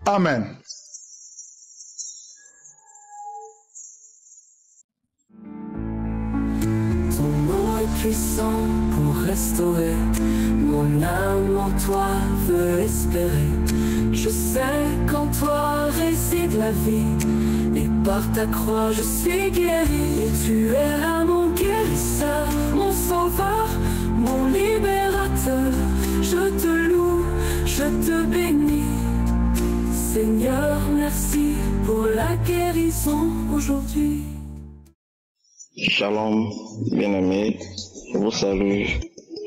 Amen. Ton nom est puissant pour restaurer. Mon âme en toi veut espérer. Je sais qu'en toi réside la vie. Et par ta croix je suis guéri. Et tu es là mon guérisseur, mon sauveur, mon libérateur. Je te loue, je te bénis. Seigneur, merci pour la guérison aujourd'hui. Shalom, bien-aimés, je vous salue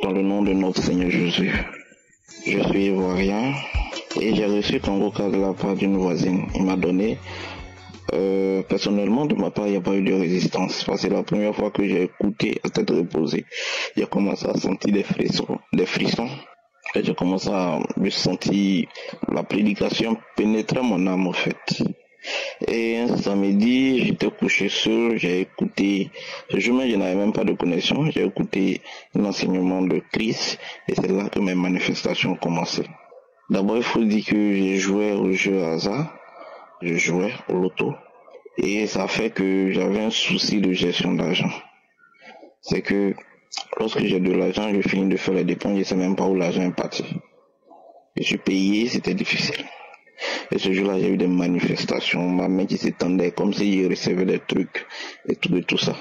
dans le nom de notre Seigneur Jésus. Je suis ivoirien et j'ai reçu Kangoka de la part d'une voisine. Il m'a donné. Personnellement, de ma part, il n'y a pas eu de résistance. Parce que c'est la première fois que j'ai écouté à tête reposée. J'ai commencé à sentir des frissons. Et j'ai commencé à me sentir la prédication pénétrer mon âme en fait. Et un samedi, j'étais couché seul, j'ai écouté, je n'avais même pas de connexion, j'ai écouté l'enseignement de Christ et c'est là que mes manifestations ont commencé. D'abord, il faut dire que j'ai joué au jeu hasard, je jouais au loto et ça fait que j'avais un souci de gestion d'argent. C'est que lorsque j'ai de l'argent, je finis de faire les dépenses, je ne sais même pas où l'argent est parti. Je suis payé, c'était difficile. Et ce jour-là, j'ai eu des manifestations, ma main qui s'étendait comme si je recevais des trucs et tout ça.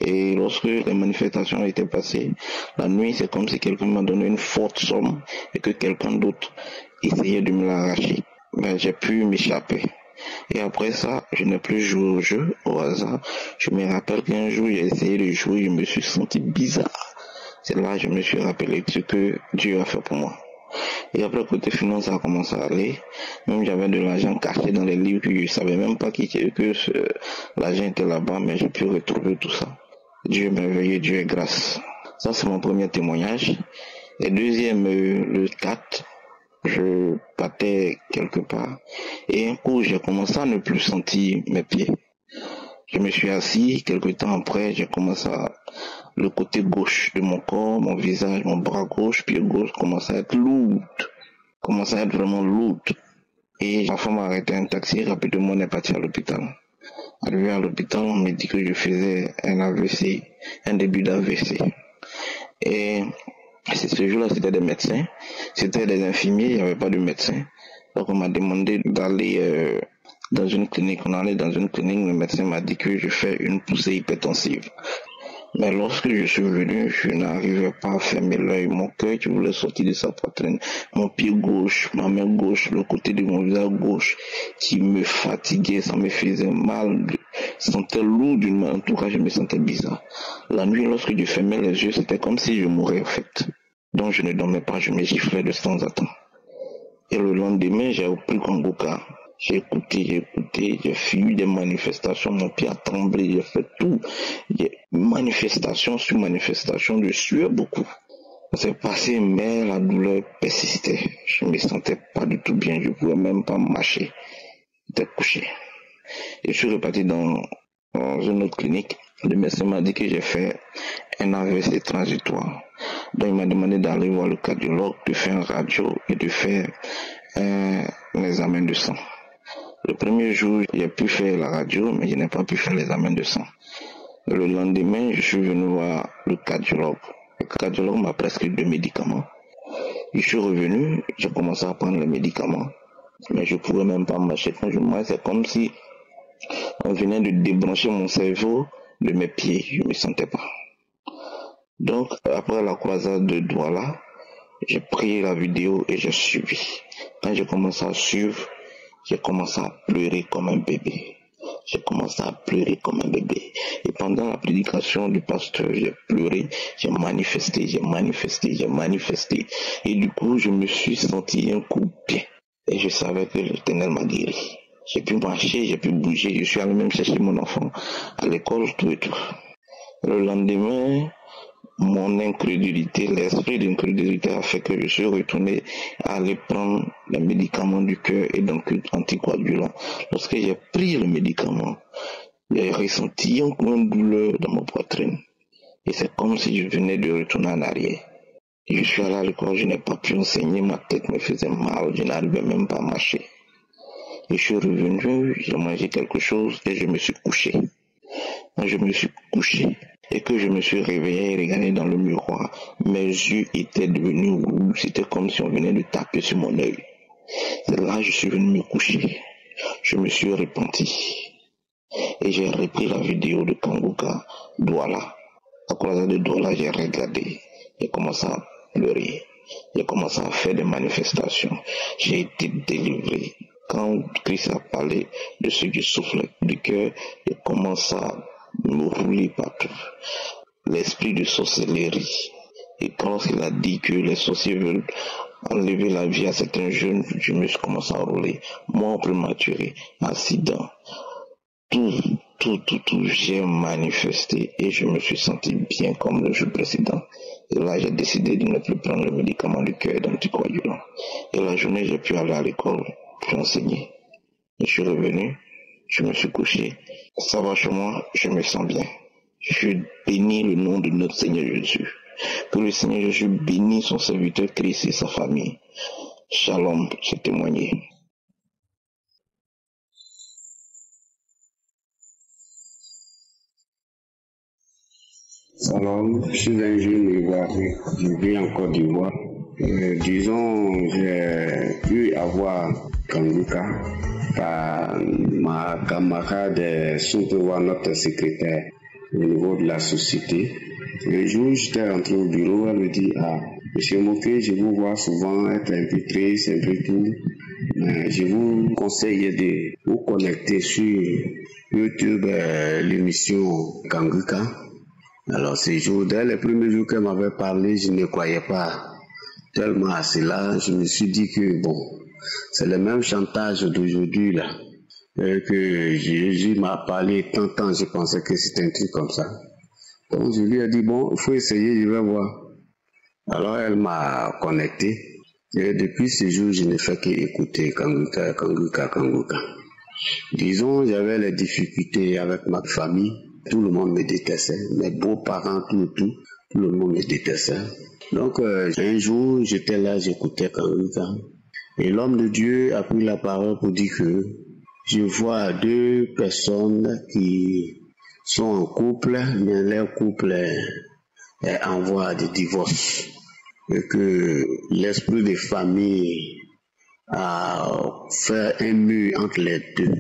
Et lorsque les manifestations étaient passées, la nuit, c'est comme si quelqu'un m'a donné une forte somme et que quelqu'un d'autre essayait de me l'arracher. Mais j'ai pu m'échapper. Et après ça, je n'ai plus joué au jeu au hasard. Je me rappelle qu'un jour, j'ai essayé de jouer, je me suis senti bizarre. C'est là que je me suis rappelé ce que Dieu a fait pour moi. Et après, côté finance, ça a commencé à aller. Même j'avais de l'argent caché dans les livres que je savais même pas que l'argent était là-bas, mais j'ai pu retrouver tout ça. Dieu est merveilleux, Dieu est grâce. Ça, c'est mon premier témoignage. Et deuxième, le 4, je partais quelque part. Et un coup, j'ai commencé à ne plus sentir mes pieds. Je me suis assis, quelque temps après, j'ai commencé à... Le côté gauche de mon corps, mon visage, mon bras gauche, pied gauche, commençait à être lourd. Commençait à être vraiment lourd. Et la femme a arrêté un taxi, rapidement on est parti à l'hôpital. Arrivé à l'hôpital, on m'a dit que je faisais un AVC, un début d'AVC. Et ce jour-là, c'était des médecins, c'était des infirmiers, il n'y avait pas de médecin. Donc on m'a demandé d'aller dans une clinique. On allait dans une clinique, le médecin m'a dit que je fais une poussée hypertensive. Mais lorsque je suis venu, je n'arrivais pas à fermer l'œil. Mon cœur qui voulait sortir de sa poitrine. Mon pied gauche, ma main gauche, le côté de mon visage gauche qui me fatiguait, ça me faisait mal. Je sentais lourd d'une main. En tout cas, je me sentais bizarre. La nuit, lorsque je fermais les yeux, c'était comme si je mourais en fait. Donc je ne dormais pas, je me giflais de temps en temps. Et le lendemain, j'ai repris Kangoka. J'ai écouté, j'ai fui des manifestations, mon pied a tremblé, j'ai fait tout. Manifestation sur manifestation, je suais beaucoup. Ça s'est passé, mais la douleur persistait. Je me sentais pas du tout bien, je pouvais même pas marcher. J'étais couché. Et je suis reparti dans une autre clinique. Le médecin m'a dit que j'ai fait un AVC transitoire. Donc il m'a demandé d'aller voir le cardiologue, de faire un radio et de faire un examen de sang. Le premier jour, j'ai pu faire la radio, mais je n'ai pas pu faire l'examen de sang. Le lendemain, je suis venu voir le cardiologue. Le cardiologue m'a prescrit 2 médicaments. Je suis revenu, j'ai commencé à prendre les médicaments, mais je ne pouvais même pas marcher. Quand je marche, c'est comme si on venait de débrancher mon cerveau de mes pieds. Je ne me sentais pas. Donc, après la croisade de Douala, j'ai pris la vidéo et j'ai suivi. Quand j'ai commencé à suivre, j'ai commencé à pleurer comme un bébé. J'ai commencé à pleurer comme un bébé. Et pendant la prédication du pasteur, j'ai pleuré, j'ai manifesté. Et du coup, je me suis senti un coup de pied. Et je savais que l'Éternel m'a guéri. J'ai pu marcher, j'ai pu bouger. Je suis allé même chercher mon enfant à l'école, tout et tout. Le lendemain, mon incrédulité, l'esprit d'incrédulité a fait que je suis retourné à aller prendre les médicaments du cœur et donc anticoagulants. Lorsque j'ai pris le médicament, j'ai ressenti un coin de douleur dans ma poitrine. Et c'est comme si je venais de retourner en arrière. Et je suis allé à l'école, je n'ai pas pu enseigner, ma tête me faisait mal, je n'arrivais même pas à marcher. Et je suis revenu, j'ai mangé quelque chose et je me suis couché. Quand je me suis couché, et que je me suis réveillé et regardé dans le miroir, mes yeux étaient devenus rouges, c'était comme si on venait de taper sur mon œil. C'est là que je suis venu me coucher. Je me suis repenti. Et j'ai repris la vidéo de Kanguka, Douala. À croisade de Douala, j'ai regardé. J'ai commencé à pleurer. J'ai commencé à faire des manifestations. J'ai été délivré. Quand Christ a parlé de ce qui souffle du cœur, j'ai commencé à me rouler partout. L'esprit de sorcellerie. Et quand il a dit que les sorciers veulent enlever la vie à certains jeunes, je me suis commencé à rouler. Mort prématuré, accident. Tout, j'ai manifesté et je me suis senti bien comme le jour précédent. Et là, j'ai décidé de ne plus prendre le médicament du cœur d'anticoagulant. Et la journée, j'ai pu aller à l'école pour enseigner. Et je suis revenu, je me suis couché. Ça va chez moi, je me sens bien. Je bénis le nom de notre Seigneur Jésus. Que le Seigneur Jésus bénisse son serviteur Christ et sa famille. Shalom, j'ai témoigné. Salam, je suis un jeune Ivoirien, je vis en Côte d'Ivoire. Disons, j'ai pu avoir Kanguka par ma camarade, si on peut voir notre secrétaire au niveau de la société. Le jour, j'étais rentré au bureau, elle me dit, Monsieur Moké, je vous vois souvent être un peu triste, un peu tout. Je vous conseille de vous connecter sur YouTube, l'émission Kanguka. Alors ces jours, dès les premiers jours qu'elle m'avait parlé, je ne croyais pas tellement à cela. Je me suis dit que bon, c'est le même chantage d'aujourd'hui là. Que Jésus m'a parlé tant, je pensais que c'était un truc comme ça. Donc je lui ai dit bon, il faut essayer, je vais voir. Alors elle m'a connecté. Et depuis ce jour, je ne fais qu'écouter Kanguka. Disons, j'avais les difficultés avec ma famille. Tout le monde me détestait, mes beaux-parents, tout le monde me détestait. Donc un jour, j'étais là, j'écoutais Kanguka. Et l'homme de Dieu a pris la parole pour dire que je vois 2 personnes qui sont en couple, mais leur couple est en voie de divorce. Et que l'esprit de famille a fait un mur entre les deux.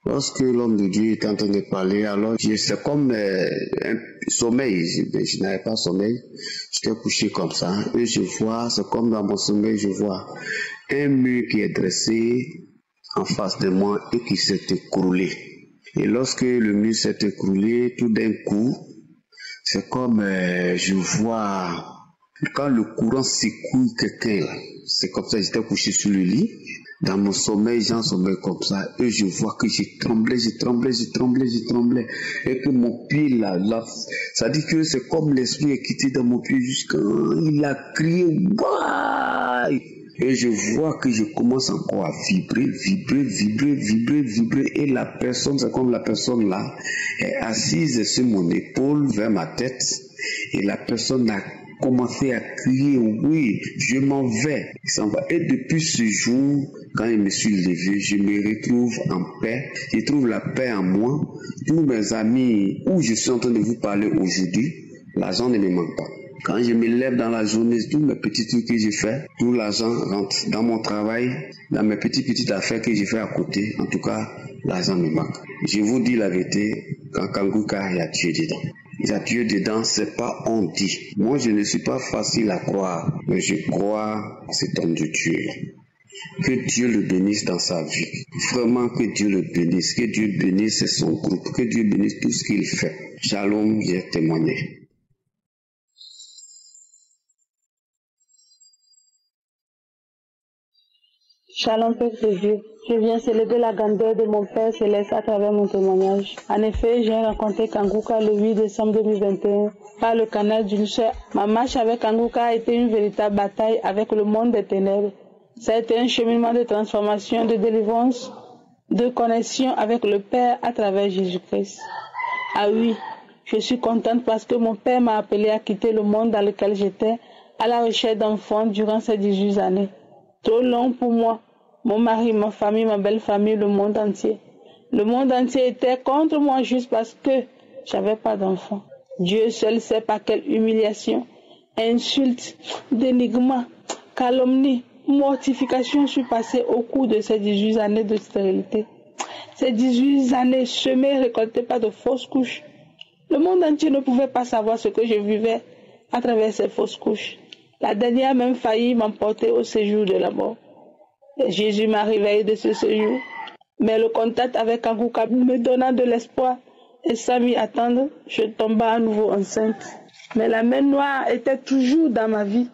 Lorsque l'homme de Dieu est en train de parler, alors c'est comme un sommeil, je n'avais pas sommeil, j'étais couché comme ça, et je vois, c'est comme dans mon sommeil, je vois un mur qui est dressé en face de moi et qui s'est écroulé. Et lorsque le mur s'est écroulé, tout d'un coup, c'est comme je vois, quand le courant secoue quelqu'un, c'est comme ça, j'étais couché sur le lit. Dans mon sommeil, j'en sommeil comme ça, et je vois que j'ai tremblé, et que mon pied là, ça dit que c'est comme l'esprit est quitté dans mon pied jusqu'à, il a crié, waouh! Et je vois que je commence encore à vibrer. Et la personne, c'est comme la personne là, est assise sur mon épaule, vers ma tête. Et la personne a commencé à crier, oui, je m'en vais. Il s'en va. Et depuis ce jour, quand je me suis levé, je me retrouve en paix. Je trouve la paix en moi. Tous mes amis, où je suis en train de vous parler aujourd'hui, l'argent ne me manque pas. Quand je me lève dans la journée, tous mes petits trucs que je fais, tout l'argent rentre dans mon travail, dans mes petites affaires que je fais à côté. En tout cas, l'argent me manque. Je vous dis la vérité, quand Kanguka, il y a Dieu dedans. Il y a Dieu dedans, c'est pas on dit. Moi, je ne suis pas facile à croire, mais je crois cet homme de Dieu. Que Dieu le bénisse dans sa vie. Vraiment que Dieu le bénisse. Que Dieu bénisse son groupe. Que Dieu bénisse tout ce qu'il fait. Shalom, j'ai témoigné. Shalom, Père de Dieu. Je viens célébrer la grandeur de mon Père Céleste à travers mon témoignage. En effet, j'ai rencontré Kanguka le 8 décembre 2021 par le canal d'une sœur. Ma marche avec Kanguka a été une véritable bataille avec le monde des ténèbres. Ça a été un cheminement de transformation, de délivrance, de connexion avec le Père à travers Jésus-Christ. Ah oui, je suis contente parce que mon Père m'a appelé à quitter le monde dans lequel j'étais à la recherche d'enfants durant ces 18 années. Trop long pour moi. Mon mari, ma famille, ma belle famille, le monde entier. Le monde entier était contre moi juste parce que j'avais pas d'enfant. Dieu seul sait par quelle humiliation, insulte, dénigrement, calomnie, mortification je suis passée au cours de ces 18 années de stérilité. Ces 18 années semées et récoltées par de fausses couches. Le monde entier ne pouvait pas savoir ce que je vivais à travers ces fausses couches. La dernière a même failli m'emporter au séjour de la mort. Et Jésus m'a réveillé de ce séjour. Mais le contact avec Kanguka me donna de l'espoir. Et sans m'y attendre, je tomba à nouveau enceinte. Mais la main noire était toujours dans ma vie.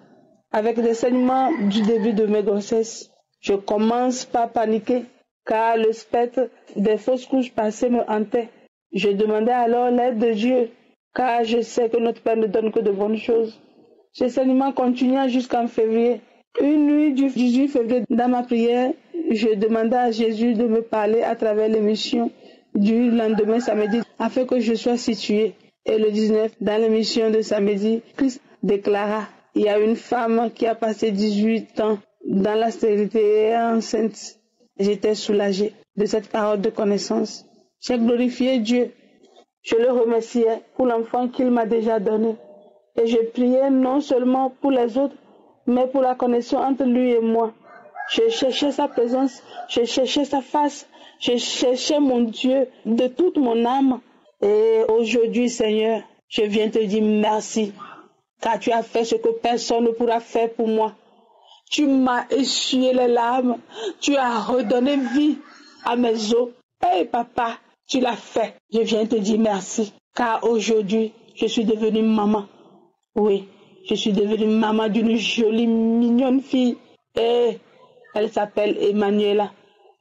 Avec les saignements du début de mes grossesses, je commence par paniquer, car le spectre des fausses couches passées me hantait. Je demandais alors l'aide de Dieu, car je sais que notre Père ne donne que de bonnes choses. Ce saignement continua jusqu'en février. Une nuit du 18 février, dans ma prière, je demandais à Jésus de me parler à travers l'émission du lendemain samedi, afin que je sois située. Et le 19, dans l'émission de samedi, Christ déclara: il y a une femme qui a passé 18 ans dans la stérilité et est enceinte. J'étais soulagée de cette parole de connaissance. J'ai glorifié Dieu. Je le remerciais pour l'enfant qu'il m'a déjà donné. Et je priais non seulement pour les autres, mais pour la connexion entre lui et moi. Je cherchais sa présence, je cherchais sa face, je cherchais mon Dieu de toute mon âme. Et aujourd'hui, Seigneur, je viens te dire merci, car tu as fait ce que personne ne pourra faire pour moi. Tu m'as essuyé les larmes, tu as redonné vie à mes os. Hey papa, tu l'as fait. Je viens te dire merci, car aujourd'hui, je suis devenue maman. Oui, je suis devenue maman d'une jolie, mignonne fille. Et elle s'appelle Emmanuela.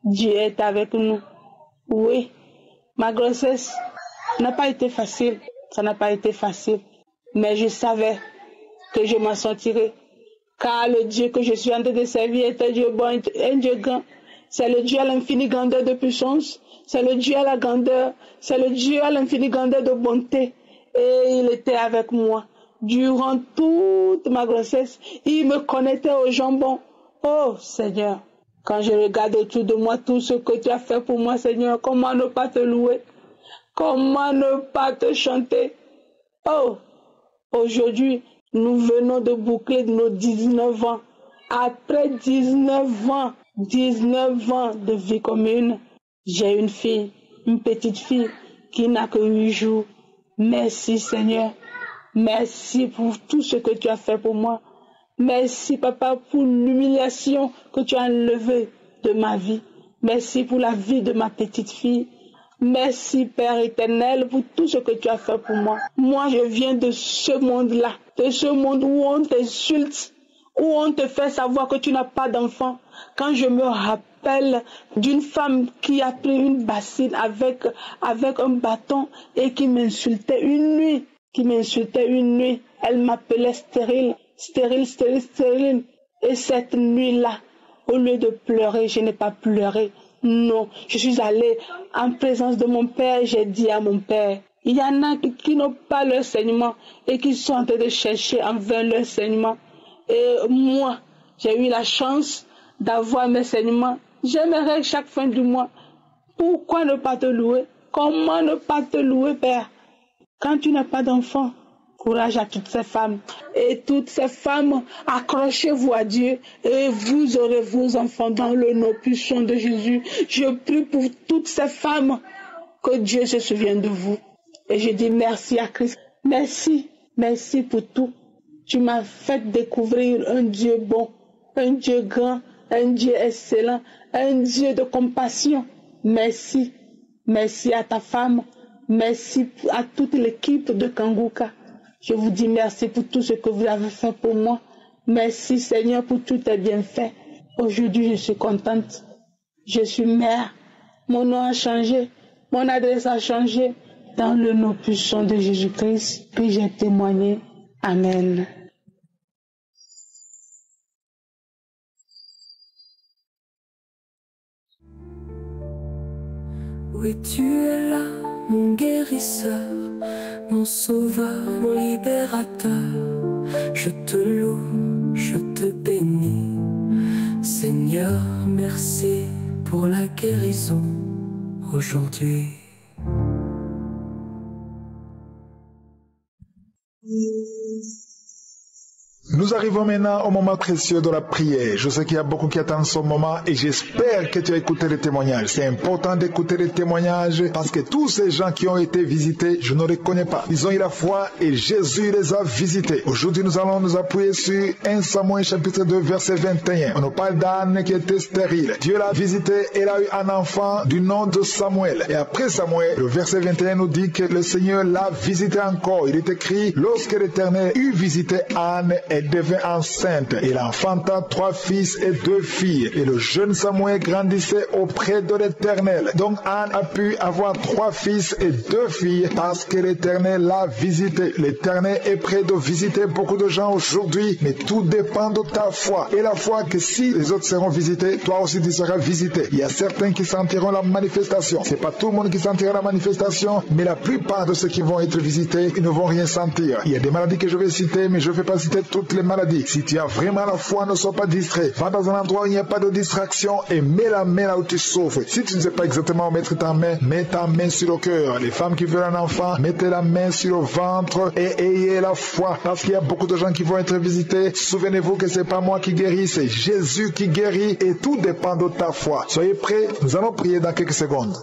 Dieu est avec nous. Oui, ma grossesse n'a pas été facile. Ça n'a pas été facile. Mais je savais que je m'en sortirais. Car le Dieu que je suis en train de servir est un Dieu bon, un Dieu grand. C'est le Dieu à l'infinie grandeur de puissance. C'est le Dieu à la grandeur. C'est le Dieu à l'infinie grandeur de bonté. Et il était avec moi. Durant toute ma grossesse, il me connectait au jambon. Oh Seigneur, quand je regarde autour de moi tout ce que tu as fait pour moi, Seigneur, comment ne pas te louer? Comment ne pas te chanter? Oh, aujourd'hui, nous venons de boucler nos 19 ans. Après 19 ans de vie commune, j'ai une fille, une petite fille qui n'a que 8 jours. Merci Seigneur. Merci pour tout ce que tu as fait pour moi. Merci, Papa, pour l'humiliation que tu as enlevée de ma vie. Merci pour la vie de ma petite fille. Merci, Père éternel, pour tout ce que tu as fait pour moi. Moi, je viens de ce monde-là, de ce monde où on t'insulte, où on te fait savoir que tu n'as pas d'enfant. Quand je me rappelle d'une femme qui a pris une bassine avec un bâton et qui m'insultait une nuit, elle m'appelait stérile. Et cette nuit-là, au lieu de pleurer, je n'ai pas pleuré. Non, je suis allée en présence de mon Père, j'ai dit à mon Père, il y en a qui n'ont pas leur saignement et qui sont en train de chercher en vain leur saignement. Et moi, j'ai eu la chance d'avoir mes saignements. J'aimerais chaque fin du mois. Pourquoi ne pas te louer? Comment ne pas te louer, Père? Quand tu n'as pas d'enfant, courage à toutes ces femmes. Et toutes ces femmes, accrochez-vous à Dieu et vous aurez vos enfants dans le nom puissant de Jésus. Je prie pour toutes ces femmes que Dieu se souvienne de vous. Et je dis merci à Christ. Merci, merci pour tout. Tu m'as fait découvrir un Dieu bon, un Dieu grand, un Dieu excellent, un Dieu de compassion. Merci, merci à ta femme, merci à toute l'équipe de Kanguka. Je vous dis merci pour tout ce que vous avez fait pour moi. Merci Seigneur pour tous tes bienfaits. Aujourd'hui, je suis contente. Je suis mère. Mon nom a changé. Mon adresse a changé. Dans le nom puissant de Jésus-Christ, puis j'ai témoigné. Amen. Oui, tu es là, mon guérisseur, mon sauveur, mon libérateur. Je te loue, je te bénis. Seigneur, merci pour la guérison aujourd'hui. Nous arrivons maintenant au moment précieux de la prière. Je sais qu'il y a beaucoup qui attendent ce moment et j'espère que tu as écouté les témoignages. C'est important d'écouter les témoignages parce que tous ces gens qui ont été visités, je ne les connais pas. Ils ont eu la foi et Jésus les a visités. Aujourd'hui, nous allons nous appuyer sur 1 Samuel chapitre 2 verset 21. On nous parle d'Anne qui était stérile. Dieu l'a visité et elle a eu un enfant du nom de Samuel. Et après Samuel, le verset 21 nous dit que le Seigneur l'a visité encore. Il est écrit, lorsque l'Éternel eut visité Anne, elle devint enceinte. Elle enfanta 3 fils et 2 filles. Et le jeune Samuel grandissait auprès de l'Éternel. Donc Anne a pu avoir 3 fils et 2 filles parce que l'Éternel l'a visité. L'Éternel est prêt de visiter beaucoup de gens aujourd'hui, mais tout dépend de ta foi. Et la foi que si les autres seront visités, toi aussi tu seras visité. Il y a certains qui sentiront la manifestation. C'est pas tout le monde qui sentira la manifestation, mais la plupart de ceux qui vont être visités, ils ne vont rien sentir. Il y a des maladies que je vais citer, mais je ne vais pas citer toutes les maladies. Si tu as vraiment la foi, ne sois pas distrait. Va dans un endroit où il n'y a pas de distraction et mets la main là où tu souffres. Si tu ne sais pas exactement où mettre ta main, mets ta main sur le cœur. Les femmes qui veulent un enfant, mettez la main sur le ventre et ayez la foi. Parce qu'il y a beaucoup de gens qui vont être visités. Souvenez-vous que c'est pas moi qui guéris, c'est Jésus qui guérit et tout dépend de ta foi. Soyez prêts, nous allons prier dans quelques secondes.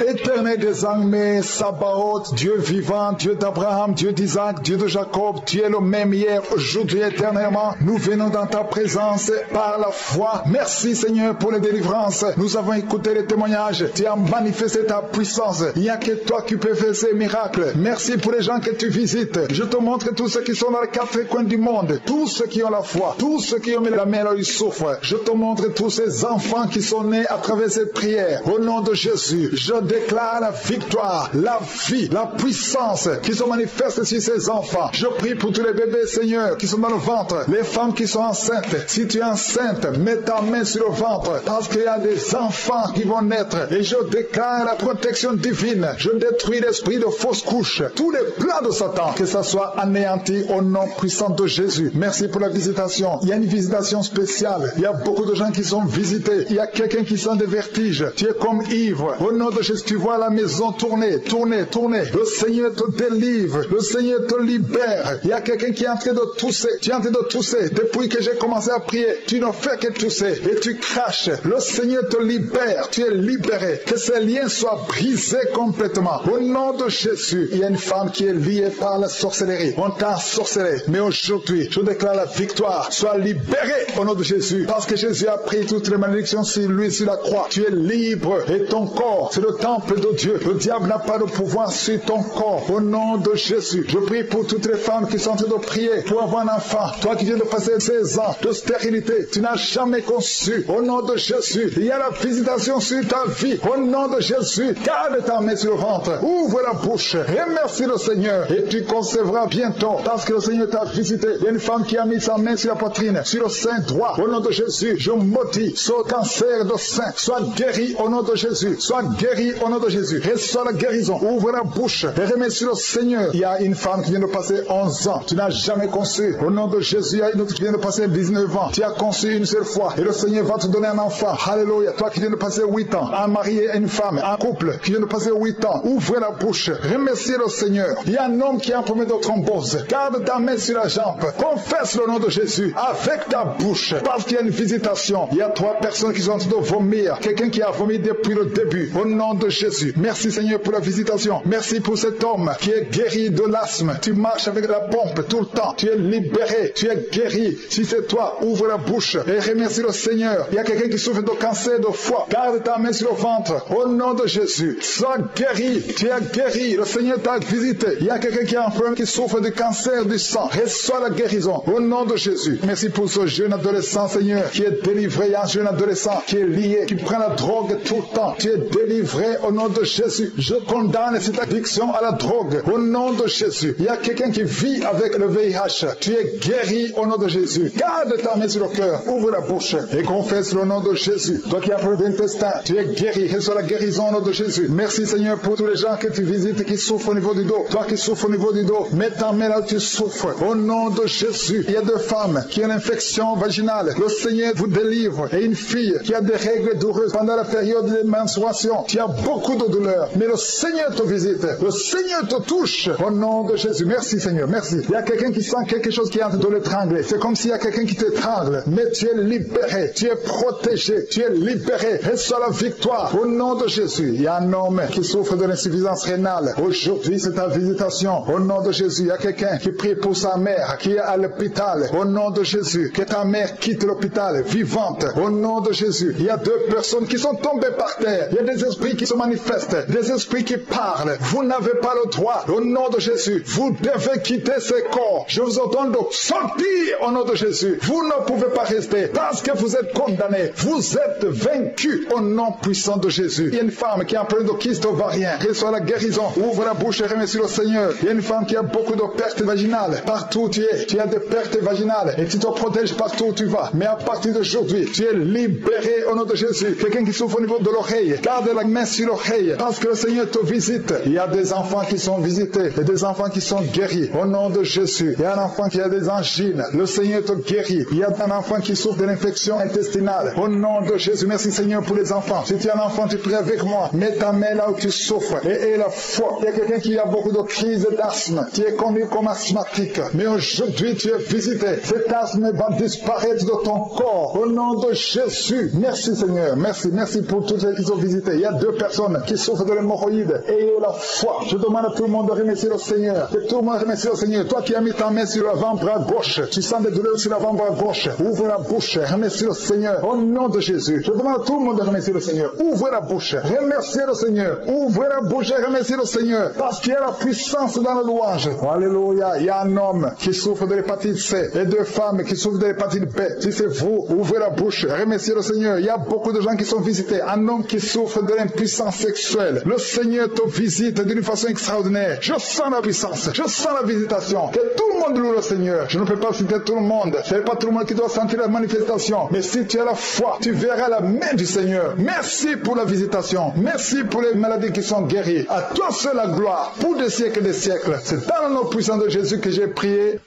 Éternel des armées, Sabaoth, Dieu vivant, Dieu d'Abraham, Dieu d'Isaac, Dieu de Jacob, tu es le même hier, aujourd'hui, éternellement. Nous venons dans ta présence par la foi. Merci Seigneur pour les délivrances. Nous avons écouté les témoignages. Tu as manifesté ta puissance. Il n'y a que toi qui peux faire ces miracles. Merci pour les gens que tu visites. Je te montre tous ceux qui sont dans les 4 coins du monde, tous ceux qui ont la foi, tous ceux qui ont mis la main là où ils souffrent. Je te montre tous ces enfants qui sont nés à travers cette prière. Au nom de Jésus, je déclare la victoire, la vie, la puissance qui se manifeste sur ces enfants. Je prie pour tous les bébés, Seigneur, qui sont dans le ventre, les femmes qui sont enceintes. Si tu es enceinte, mets ta main sur le ventre, parce qu'il y a des enfants qui vont naître. Et je déclare la protection divine. Je détruis l'esprit de fausse couche, tous les plans de Satan, que ça soit anéanti au nom puissant de Jésus. Merci pour la visitation. Il y a une visitation spéciale. Il y a beaucoup de gens qui sont visités. Il y a quelqu'un qui sent des vertiges. Tu es comme ivre. Au nom de Jésus, tu vois la maison tourner. Le Seigneur te délivre. Le Seigneur te libère. Il y a quelqu'un qui est en train de tousser. Tu es en train de tousser. Depuis que j'ai commencé à prier, tu ne fais que tousser et tu craches. Le Seigneur te libère. Tu es libéré. Que ces liens soient brisés complètement. Au nom de Jésus, il y a une femme qui est liée par la sorcellerie. On t'a ensorcelé. Mais aujourd'hui, je déclare la victoire. Sois libéré au nom de Jésus. Parce que Jésus a pris toutes les malédictions sur lui, sur la croix. Tu es libre et ton corps, c'est le temple de Dieu. Le diable n'a pas de pouvoir sur ton corps. Au nom de Jésus, je prie pour toutes les femmes qui sont en train de prier pour avoir un enfant. Toi qui viens de passer 16 ans de stérilité, tu n'as jamais conçu. Au nom de Jésus, il y a la visitation sur ta vie. Au nom de Jésus, garde ta main sur le ventre. Ouvre la bouche. Remercie le Seigneur et tu concevras bientôt parce que le Seigneur t'a visité. Il y a une femme qui a mis sa main sur la poitrine, sur le sein droit. Au nom de Jésus, je maudis ce cancer de sein. Sois guéri au nom de Jésus. Sois guéri au nom de Jésus. Reçois la guérison. Ouvre la bouche et remercie le Seigneur. Il y a une femme qui vient de passer 11 ans. Tu n'as jamais conçu. Au nom de Jésus, il y a une autre qui vient de passer 19 ans. Tu as conçu une seule fois et le Seigneur va te donner un enfant. Alléluia. Toi qui viens de passer 8 ans, un mari et une femme, un couple qui vient de passer 8 ans, ouvre la bouche. Remercie le Seigneur. Il y a un homme qui a un problème de thrombose. Garde ta main sur la jambe. Confesse le nom de Jésus avec ta bouche parce qu'il y a une visitation. Il y a 3 personnes qui sont en train de vomir. Quelqu'un qui a vomi depuis le début. Au nom de Jésus. Merci Seigneur pour la visitation. Merci pour cet homme qui est guéri de l'asthme. Tu marches avec la pompe tout le temps. Tu es libéré. Tu es guéri. Si c'est toi, ouvre la bouche et remercie le Seigneur. Il y a quelqu'un qui souffre de cancer de foie. Garde ta main sur le ventre. Au nom de Jésus. Sois guéri. Tu es guéri. Le Seigneur t'a visité. Il y a quelqu'un qui a un problème qui souffre de cancer du sang. Reçois la guérison. Au nom de Jésus. Merci pour ce jeune adolescent, Seigneur, qui est délivré. Il y a un jeune adolescent qui est lié, qui prend la drogue tout le temps. Tu es délivré au nom de Jésus. Je condamne cette addiction à la drogue. Au nom de Jésus. Il y a quelqu'un qui vit avec le VIH. Tu es guéri au nom de Jésus. Garde ta main sur le cœur. Ouvre la bouche et confesse le nom de Jésus. Toi qui as problème d'intestin, tu es guéri. Reçois la guérison au nom de Jésus. Merci Seigneur pour tous les gens que tu visites qui souffrent au niveau du dos. Toi qui souffres au niveau du dos, mets ta main là où tu souffres. Au nom de Jésus. Il y a 2 femmes qui ont une infection vaginale. Le Seigneur vous délivre. Et une fille qui a des règles douloureuses pendant la période de menstruation. Tu as beaucoup de douleurs. Mais le Seigneur te visite. Le Seigneur te touche. Au nom de Jésus. Merci Seigneur. Merci. Il y a quelqu'un qui sent quelque chose qui est en train de l'étrangler. C'est comme s'il y a quelqu'un qui t'étrangle. Mais tu es libéré. Tu es protégé. Tu es libéré. Reçois la victoire. Au nom de Jésus. Il y a un homme qui souffre de l'insuffisance rénale. Aujourd'hui, c'est ta visitation. Au nom de Jésus. Il y a quelqu'un qui prie pour sa mère qui est à l'hôpital. Au nom de Jésus. Que ta mère quitte l'hôpital vivante. Au nom de Jésus. Il y a 2 personnes qui sont tombées par terre. Il y a des esprits qui se manifestent. Des esprits qui parlent. Vous n'avez pas le droit. Au nom de Jésus. Vous devez quitter ces corps. Je vous ordonne de sortir au nom de Jésus. Vous ne pouvez pas rester parce que vous êtes condamnés. Vous êtes vaincus au nom puissant de Jésus. Il y a une femme qui a un problème de kyste ovarien. Reçois la guérison. Ouvre la bouche et remercie le Seigneur. Il y a une femme qui a beaucoup de pertes vaginales. Partout où tu es, tu as des pertes vaginales et tu te protèges partout où tu vas. Mais à partir d'aujourd'hui, tu es libéré au nom de Jésus. Quelqu'un qui souffre au niveau de l'oreille, garde la main sur l'oreille parce que le Seigneur te visite. Il y a des enfants qui sont visités et des enfants qui sont guéris au nom de Jésus. Il y a un enfant qui a des angines. Le Seigneur te guérit. Il y a un enfant qui souffre de l'infection intestinale. Au nom de Jésus, merci Seigneur pour les enfants. Si tu es un enfant, tu pries avec moi. Mets ta main là où tu souffres et la foi. Il y a quelqu'un qui a beaucoup de crises d'asthme. Tu es connu comme asthmatique. Mais aujourd'hui, tu es visité. Cet asthme va disparaître de ton corps. Au nom de Jésus. Merci Seigneur. Merci. Merci pour tous ceux qui sont visités. Il y a 2 personnes qui souffrent de l'hémorroïde. Ayez la foi. Je demande à tout le monde de remercier le Seigneur. Que tout le monde remercie le Seigneur. Toi qui as mis ta main sur l'avant-bras gauche, tu sens des douleurs sur l'avant-bras gauche. Ouvre la bouche. Remercie le Seigneur. Au nom de Jésus. Je demande à tout le monde de remercier le Seigneur. Ouvre la bouche. Remerciez le Seigneur. Ouvre la bouche et remerciez le Seigneur. Parce qu'il y a la puissance dans la louange. Alléluia. Il y a un homme qui souffre de l'hépatite C et 2 femmes qui souffrent de l'hépatite B. Si c'est vous, ouvrez la bouche. Remerciez le Seigneur. Il y a beaucoup de gens qui sont visités. Un homme qui souffre de l'impuissance sexuelle. Le Seigneur te visite d'une façon extraordinaire. Je sens la puissance. Je sens la visitation. Que tout le monde loue le Seigneur. Je ne peux pas citer tout le monde. Ce n'est pas tout le monde qui doit sentir la manifestation. Mais si tu as la foi, tu verras la main du Seigneur. Merci pour la visitation. Merci pour les maladies qui sont guéries. À toi seul la gloire pour des siècles et des siècles. C'est dans le nom puissant de Jésus que j'ai prié.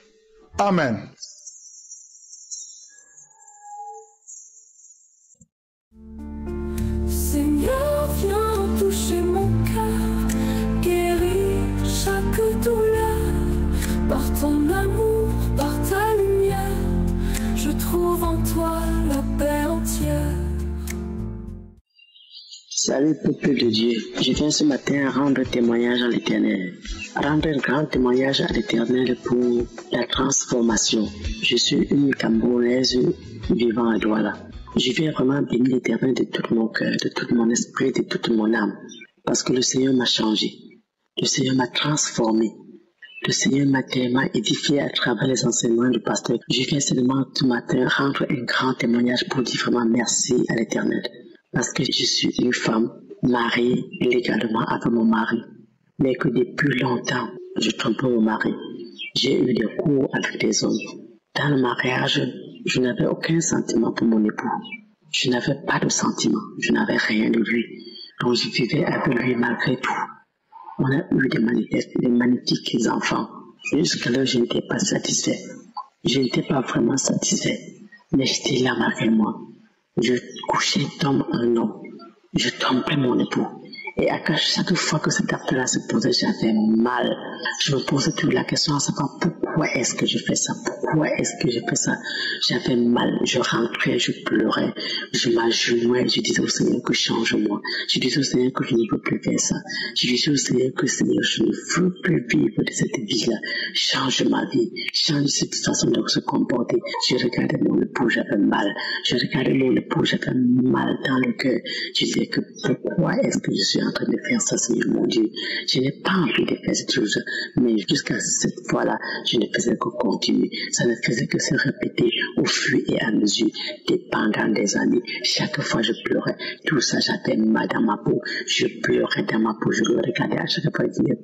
Amen. Seigneur, viens toucher mon cœur, guéris chaque douleur. Par ton amour, par ta lumière, je trouve en toi la paix entière. Salut peuple de Dieu, je viens ce matin rendre témoignage à l'Éternel, rendre un grand témoignage à l'Éternel pour la transformation. Je suis une Camerounaise vivant à Douala. Je viens vraiment bénir l'Éternel de tout mon cœur, de tout mon esprit, de toute mon âme. parce que le Seigneur m'a changé. Le Seigneur m'a transformé. Le Seigneur m'a tellement édifié à travers les enseignements du pasteur. Je viens seulement ce matin rendre un grand témoignage pour dire vraiment merci à l'Éternel. Parce que je suis une femme mariée légalement avec mon mari. Mais que depuis longtemps, je trompe mon mari. J'ai eu des cours avec des hommes. Dans le mariage, je n'avais aucun sentiment pour mon époux. Je n'avais pas de sentiment. Je n'avais rien de lui. Donc je vivais avec lui malgré tout. On a eu des magnifiques enfants. Jusqu'à je n'étais pas satisfait. Je n'étais pas vraiment satisfait. Mais j'étais là malgré moi. Je couchais d'homme en homme. Je trompais mon époux. Et à chaque fois que cet acte-là se posait, j'avais mal. Je me posais toute la question à savoir pourquoi est-ce que je fais ça? Pourquoi est-ce que je fais ça? J'avais mal. Je rentrais, je pleurais, je m'agenouillais, je disais au Seigneur que change-moi. Je disais au Seigneur que je ne veux plus faire ça. Je disais au Seigneur que Seigneur, je ne veux plus vivre de cette vie-là. Change ma vie, change cette façon de se comporter. Je regardais mon époux, j'avais mal. Je regardais mon époux, j'avais mal dans le cœur. Je disais que pourquoi est-ce que je suis en train de faire ça, Seigneur mon Dieu? Je n'ai pas envie de faire cette chose, mais jusqu'à cette fois-là, je ne faisais que continuer. Ça ne faisait que se répéter au fur et à mesure, pendant des années. Chaque fois, je pleurais. Tout ça, j'avais mal dans ma peau. Je pleurais dans ma peau. Je le regardais à chaque fois. Je disais,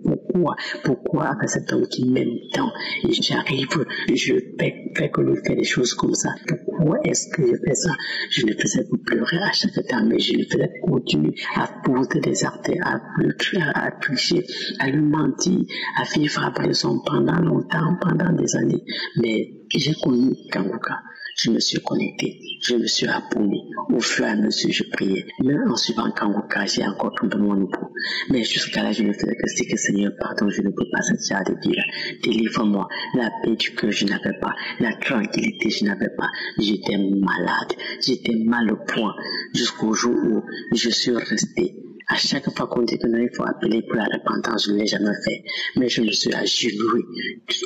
pourquoi avec cet homme qui m'aime tant? Et j'arrive, je fais que lui faire des choses comme ça. Pourquoi est-ce que je fais ça? Je ne faisais que pleurer à chaque temps, mais je ne faisais que continuer à poser des actes, à tricher, à lui mentir, à vivre après les hommes pendant longtemps, pendant des années. Mais j'ai connu Kanguka. Je me suis connecté, je me suis abonné. Au fur et à mesure, je priais. Même en suivant Kanguka, j'ai encore trompé mon époux. Mais jusqu'à là, je ne faisais que c'est que Seigneur, pardon, je ne peux pas cette genre de vie là. Délivre-moi. La paix du cœur, je n'avais pas. La tranquillité, je n'avais pas. J'étais malade. J'étais mal au point. Jusqu'au jour où je suis resté. À chaque fois qu'on dit que non, il faut appeler pour la repentance, je ne l'ai jamais fait. Mais je me suis agenouillé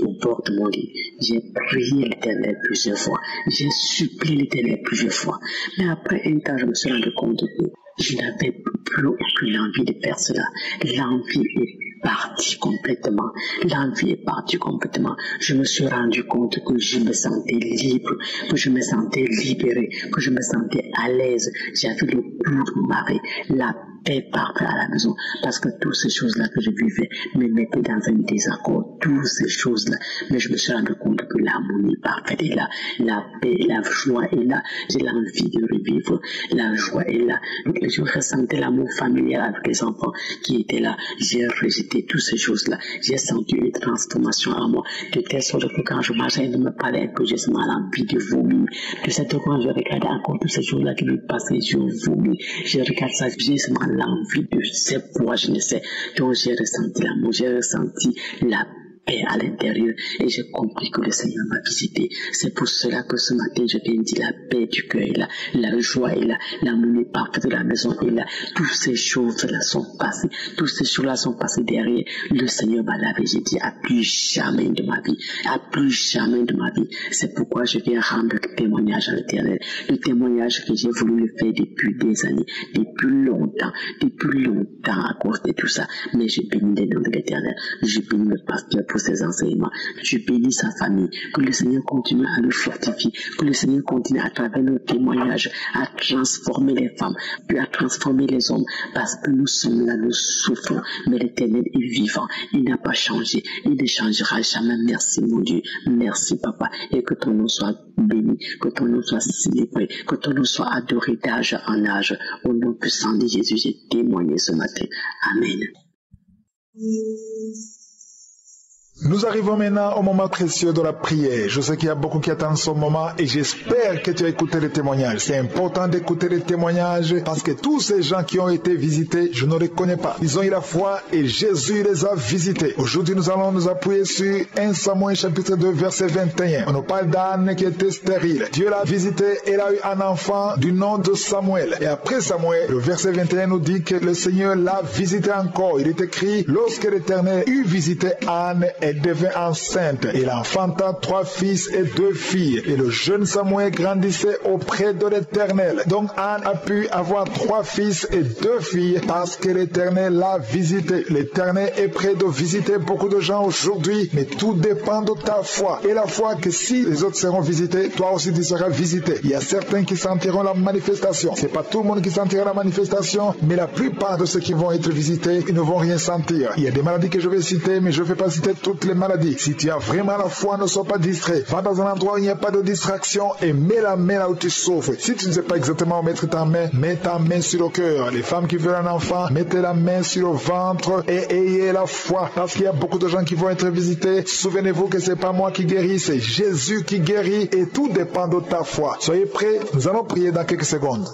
au bord de mon lit. J'ai prié l'Éternel plusieurs fois. J'ai supplié l'Éternel plusieurs fois. Mais après un temps, je me suis rendu compte que je n'avais plus aucune envie de faire cela. L'envie est partie complètement. L'envie est partie complètement. Je me suis rendu compte que je me sentais libre, que je me sentais libéré, que je me sentais à l'aise. J'avais le goût de mon mari, la paix partait à la maison, parce que toutes ces choses-là que je vivais me mettaient dans un désaccord, toutes ces choses-là. Mais je me suis rendu compte que l'harmonie parfaite est là, la paix, la joie est là. J'ai l'envie de revivre, la joie est là. Je ressentais l'amour familial avec les enfants qui étaient là. J'ai rejeté toutes ces choses-là. J'ai senti une transformation en moi, de telle sorte que quand je marchais, il me parlait que j'ai seulement l'envie de vomir. De cette fois, je regardais encore toutes ces choses-là qui me passaient, je vomis. Je regarde ça, j'ai seulement l'envie de ces poids, je ne sais. Donc j'ai ressenti l'amour, j'ai ressenti la paix à l'intérieur et j'ai compris que le Seigneur m'a visité. C'est pour cela que ce matin je viens dire la paix du cœur est là, la joie est là, l'amour parfaite de la maison est là. Toutes ces choses-là sont passées, toutes ces choses-là sont passées derrière. Le Seigneur m'a lavé, j'ai dit à plus jamais de ma vie, à plus jamais de ma vie. C'est pourquoi je viens rendre le témoignage à l'Éternel, le témoignage que j'ai voulu le faire depuis des années, depuis longtemps à cause de tout ça. Mais je bénis les noms de l'Éternel, je bénis le pasteur pour ses enseignements. Je bénis sa famille. Que le Seigneur continue à le fortifier. Que le Seigneur continue à travers nos témoignages à transformer les femmes, puis à transformer les hommes. Parce que nous sommes là, nous souffrons. Mais l'Éternel est vivant. Il n'a pas changé. Il ne changera jamais. Merci mon Dieu. Merci Papa. Et que ton nom soit béni. Que ton nom soit célébré. Que ton nom soit adoré d'âge en âge. Au nom puissant de Jésus, j'ai témoigné ce matin. Amen. Nous arrivons maintenant au moment précieux de la prière. Je sais qu'il y a beaucoup qui attendent ce moment et j'espère que tu as écouté les témoignages. C'est important d'écouter les témoignages parce que tous ces gens qui ont été visités, je ne les connais pas. Ils ont eu la foi et Jésus les a visités. Aujourd'hui, nous allons nous appuyer sur 1 Samuel chapitre 2 verset 21. On nous parle d'Anne qui était stérile. Dieu l'a visitée, elle a eu un enfant du nom de Samuel. Et après Samuel, le verset 21 nous dit que le Seigneur l'a visité encore. Il est écrit, lorsque l'Éternel eut visité Anne, elle devint enceinte. Elle enfanta 3 fils et 2 filles. Et le jeune Samuel grandissait auprès de l'Éternel. Donc Anne a pu avoir 3 fils et 2 filles parce que l'Éternel l'a visité. L'Éternel est prêt de visiter beaucoup de gens aujourd'hui, mais tout dépend de ta foi. Et la foi que si les autres seront visités, toi aussi tu seras visité. Il y a certains qui sentiront la manifestation. C'est pas tout le monde qui sentira la manifestation, mais la plupart de ceux qui vont être visités, ils ne vont rien sentir. Il y a des maladies que je vais citer, mais je ne vais pas citer toutes les maladies. Si tu as vraiment la foi, ne sois pas distrait. Va dans un endroit où il n'y a pas de distraction et mets la main là où tu souffres. Si tu ne sais pas exactement où mettre ta main, mets ta main sur le cœur. Les femmes qui veulent un enfant, mettez la main sur le ventre et ayez la foi. Parce qu'il y a beaucoup de gens qui vont être visités. Souvenez-vous que c'est pas moi qui guéris, c'est Jésus qui guérit et tout dépend de ta foi. Soyez prêts, nous allons prier dans quelques secondes.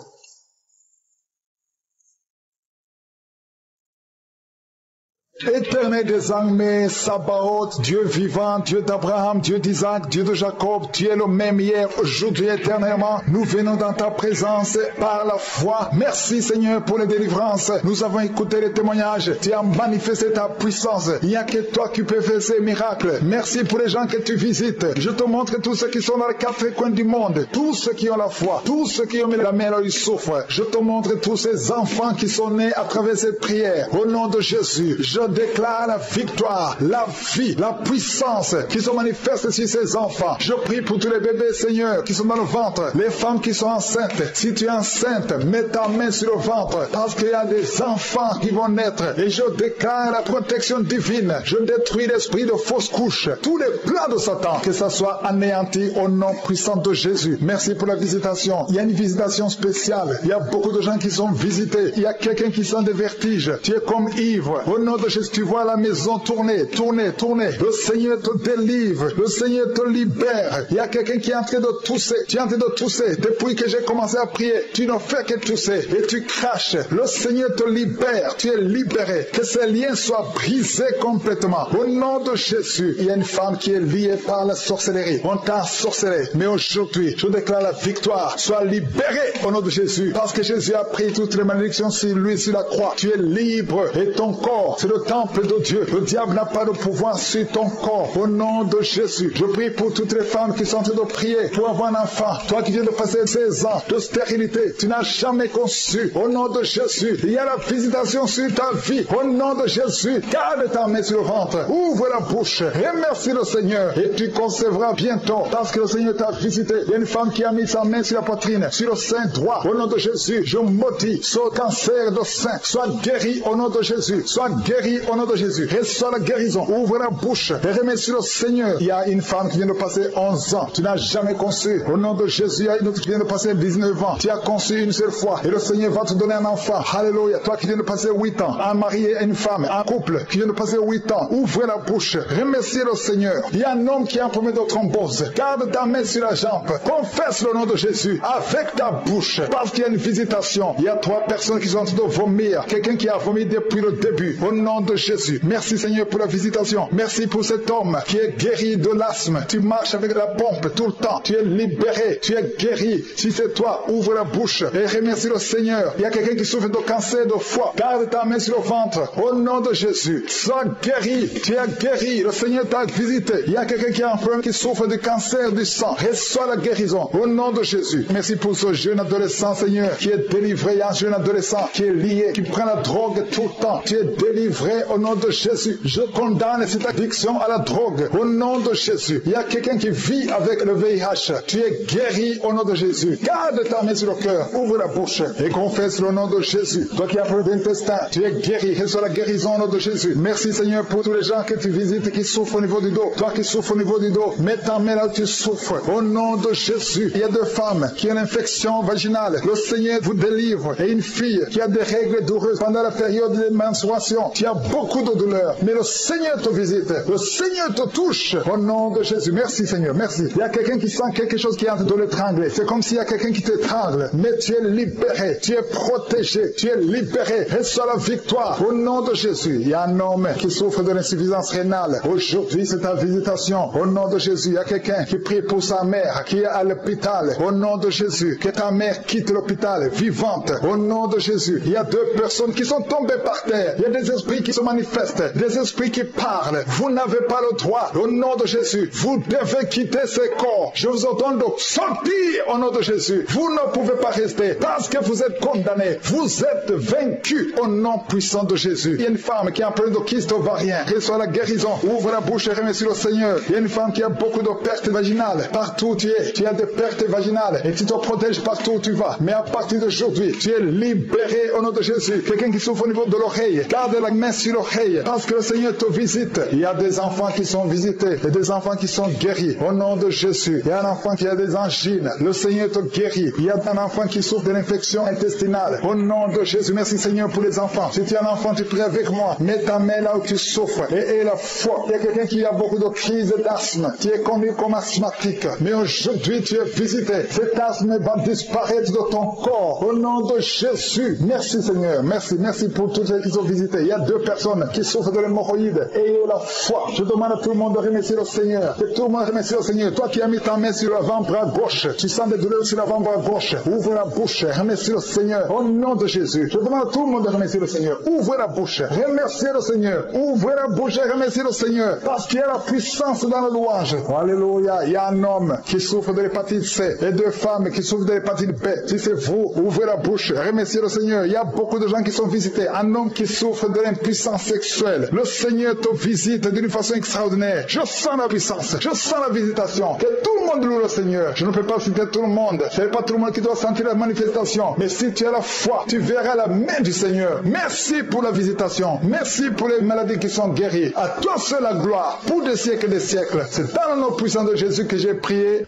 Éternel des armées, Sabaoth, Dieu vivant, Dieu d'Abraham, Dieu d'Isaac, Dieu de Jacob, tu es le même hier, aujourd'hui, éternellement. Nous venons dans ta présence par la foi. Merci Seigneur pour les délivrances. Nous avons écouté les témoignages. Tu as manifesté ta puissance. Il n'y a que toi qui peux faire ces miracles. Merci pour les gens que tu visites. Je te montre tous ceux qui sont dans les 4 coins du monde, tous ceux qui ont la foi, tous ceux qui ont mis la main là où ils souffrent. Je te montre tous ces enfants qui sont nés à travers cette prière. Au nom de Jésus, je déclare la victoire, la vie, la puissance qui se manifeste sur ces enfants. Je prie pour tous les bébés, Seigneur, qui sont dans le ventre, les femmes qui sont enceintes. Si tu es enceinte, mets ta main sur le ventre, parce qu'il y a des enfants qui vont naître. Et je déclare la protection divine. Je détruis l'esprit de fausse couche, tous les plans de Satan, que ça soit anéanti au nom puissant de Jésus. Merci pour la visitation. Il y a une visitation spéciale. Il y a beaucoup de gens qui sont visités. Il y a quelqu'un qui sent des vertiges. Tu es comme ivre. Au nom de Jésus, tu vois la maison tourner, tourner, tourner. Le Seigneur te délivre, le Seigneur te libère. Il y a quelqu'un qui est en train de tousser. Tu es en train de tousser. Depuis que j'ai commencé à prier, tu ne fais que tousser et tu craches. Le Seigneur te libère. Tu es libéré. Que ces liens soient brisés complètement. Au nom de Jésus, il y a une femme qui est liée par la sorcellerie. On t'a ensorcelé. Mais aujourd'hui, je déclare la victoire. Sois libéré au nom de Jésus. Parce que Jésus a pris toutes les malédictions sur lui, sur la croix. Tu es libre et ton corps, c'est le temple de Dieu. Le diable n'a pas de pouvoir sur ton corps. Au nom de Jésus, je prie pour toutes les femmes qui sont en train de prier pour avoir un enfant. Toi qui viens de passer 16 ans de stérilité, tu n'as jamais conçu. Au nom de Jésus, il y a la visitation sur ta vie. Au nom de Jésus, garde ta main sur le ventre. Ouvre la bouche. Remercie le Seigneur et tu concevras bientôt. Parce que le Seigneur t'a visité. Il y a une femme qui a mis sa main sur la poitrine, sur le sein droit. Au nom de Jésus, je maudis ce cancer de sein. Sois guéri au nom de Jésus. Sois guéri au nom de Jésus. Reçois la guérison. Ouvre la bouche et remercie le Seigneur. Il y a une femme qui vient de passer 11 ans. Tu n'as jamais conçu. Au nom de Jésus, il y a une autre qui vient de passer 19 ans. Tu as conçu une seule fois. Et le Seigneur va te donner un enfant. Alléluia. Toi qui viens de passer 8 ans. Un mari et une femme. Un couple qui vient de passer 8 ans. Ouvre la bouche. Remercie le Seigneur. Il y a un homme qui a un problème de thrombose. Garde ta main sur la jambe. Confesse le nom de Jésus avec ta bouche. Parce qu'il y a une visitation. Il y a 3 personnes qui sont en train de vomir. Quelqu'un qui a vomi depuis le début. Au nom de Jésus. Merci Seigneur pour la visitation. Merci pour cet homme qui est guéri de l'asthme. Tu marches avec la pompe tout le temps. Tu es libéré. Tu es guéri. Si c'est toi, ouvre la bouche et remercie le Seigneur. Il y a quelqu'un qui souffre de cancer de foie. Garde ta main sur le ventre. Au nom de Jésus. Sois guéri. Tu es guéri. Le Seigneur t'a visité. Il y a quelqu'un qui a un problème qui souffre de cancer du sang. Reçois la guérison. Au nom de Jésus. Merci pour ce jeune adolescent, Seigneur, qui est délivré. Il y a un jeune adolescent qui est lié, qui prend la drogue tout le temps. Tu es délivré au nom de Jésus. Je condamne cette addiction à la drogue. Au nom de Jésus. Il y a quelqu'un qui vit avec le VIH. Tu es guéri au nom de Jésus. Garde ta main sur le cœur. Ouvre la bouche et confesse le nom de Jésus. Toi qui as un problème d'intestin, tu es guéri. Reçois la guérison au nom de Jésus. Merci Seigneur pour tous les gens que tu visites et qui souffrent au niveau du dos. Toi qui souffres au niveau du dos, mets ta main là où tu souffres. Au nom de Jésus. Il y a 2 femmes qui ont une infection vaginale. Le Seigneur vous délivre. Et une fille qui a des règles douloureuses pendant la période de menstruation. Tu as beaucoup de douleurs. Mais le Seigneur te visite. Le Seigneur te touche. Au nom de Jésus. Merci Seigneur. Merci. Il y a quelqu'un qui sent quelque chose qui est en train de l'étrangler. C'est comme s'il y a quelqu'un qui t'étrangle. Mais tu es libéré. Tu es protégé. Tu es libéré. Reçois la victoire. Au nom de Jésus. Il y a un homme qui souffre de l'insuffisance rénale. Aujourd'hui, c'est ta visitation. Au nom de Jésus. Il y a quelqu'un qui prie pour sa mère qui est à l'hôpital. Au nom de Jésus. Que ta mère quitte l'hôpital vivante. Au nom de Jésus. Il y a 2 personnes qui sont tombées par terre. Il y a des esprits qui qui se manifestent, des esprits qui parlent. Vous n'avez pas le droit. Au nom de Jésus, vous devez quitter ces corps. Je vous ordonne de sortir au nom de Jésus. Vous ne pouvez pas rester parce que vous êtes condamnés. Vous êtes vaincus au nom puissant de Jésus. Il y a une femme qui a un problème de kyste ovarien. Reçoit la guérison. Ouvre la bouche et remercie le Seigneur. Il y a une femme qui a beaucoup de pertes vaginales. Partout où tu es, tu as des pertes vaginales et tu te protèges partout où tu vas. Mais à partir d'aujourd'hui, tu es libéré au nom de Jésus. Quelqu'un qui souffre au niveau de l'oreille, garde la main sur l'oreille parce que le Seigneur te visite. Il y a des enfants qui sont visités et des enfants qui sont guéris au nom de Jésus. Il y a un enfant qui a des angines. Le Seigneur te guérit. Il y a un enfant qui souffre de l'infection intestinale. Au nom de Jésus, merci Seigneur pour les enfants. Si tu es un enfant, tu pries avec moi. Mets ta main là où tu souffres et aie la foi. Il y a quelqu'un qui a beaucoup de crises d'asthme. Tu es connu comme asthmatique. Mais aujourd'hui, tu es visité. Cet asthme va disparaître de ton corps. Au nom de Jésus. Merci Seigneur. Merci pour tous ceux qui sont visités. Il y a 2 personnes qui souffrent de l'hémorroïde. Ayez la foi. Je demande à tout le monde de remercier le Seigneur. Que tout le monde remercie le Seigneur. Toi qui as mis ta main sur l'avant-bras gauche, tu sens des douleurs sur l'avant-bras gauche. Ouvre la bouche. Remercie le Seigneur. Au nom de Jésus. Je demande à tout le monde de remercier le Seigneur. Ouvre la bouche. Remerciez le Seigneur. Ouvre la bouche et remerciez le Seigneur. Parce qu'il y a la puissance dans la louange. Alléluia. Il y a un homme qui souffre de l'hépatite C et 2 femmes qui souffrent de l'hépatite B. Si c'est vous, ouvrez la bouche. Remerciez le Seigneur. Il y a beaucoup de gens qui sont visités. Un homme qui souffre de l'impuissance sexuelle. Le Seigneur te visite d'une façon extraordinaire. Je sens la puissance. Je sens la visitation. Que tout le monde loue le Seigneur. Je ne peux pas citer tout le monde. Ce n'est pas tout le monde qui doit sentir la manifestation. Mais si tu as la foi, tu verras la main du Seigneur. Merci pour la visitation. Merci pour les maladies qui sont guéries. À toi seul la gloire pour des siècles et des siècles. C'est dans le nom puissant de Jésus que j'ai prié.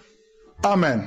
Amen.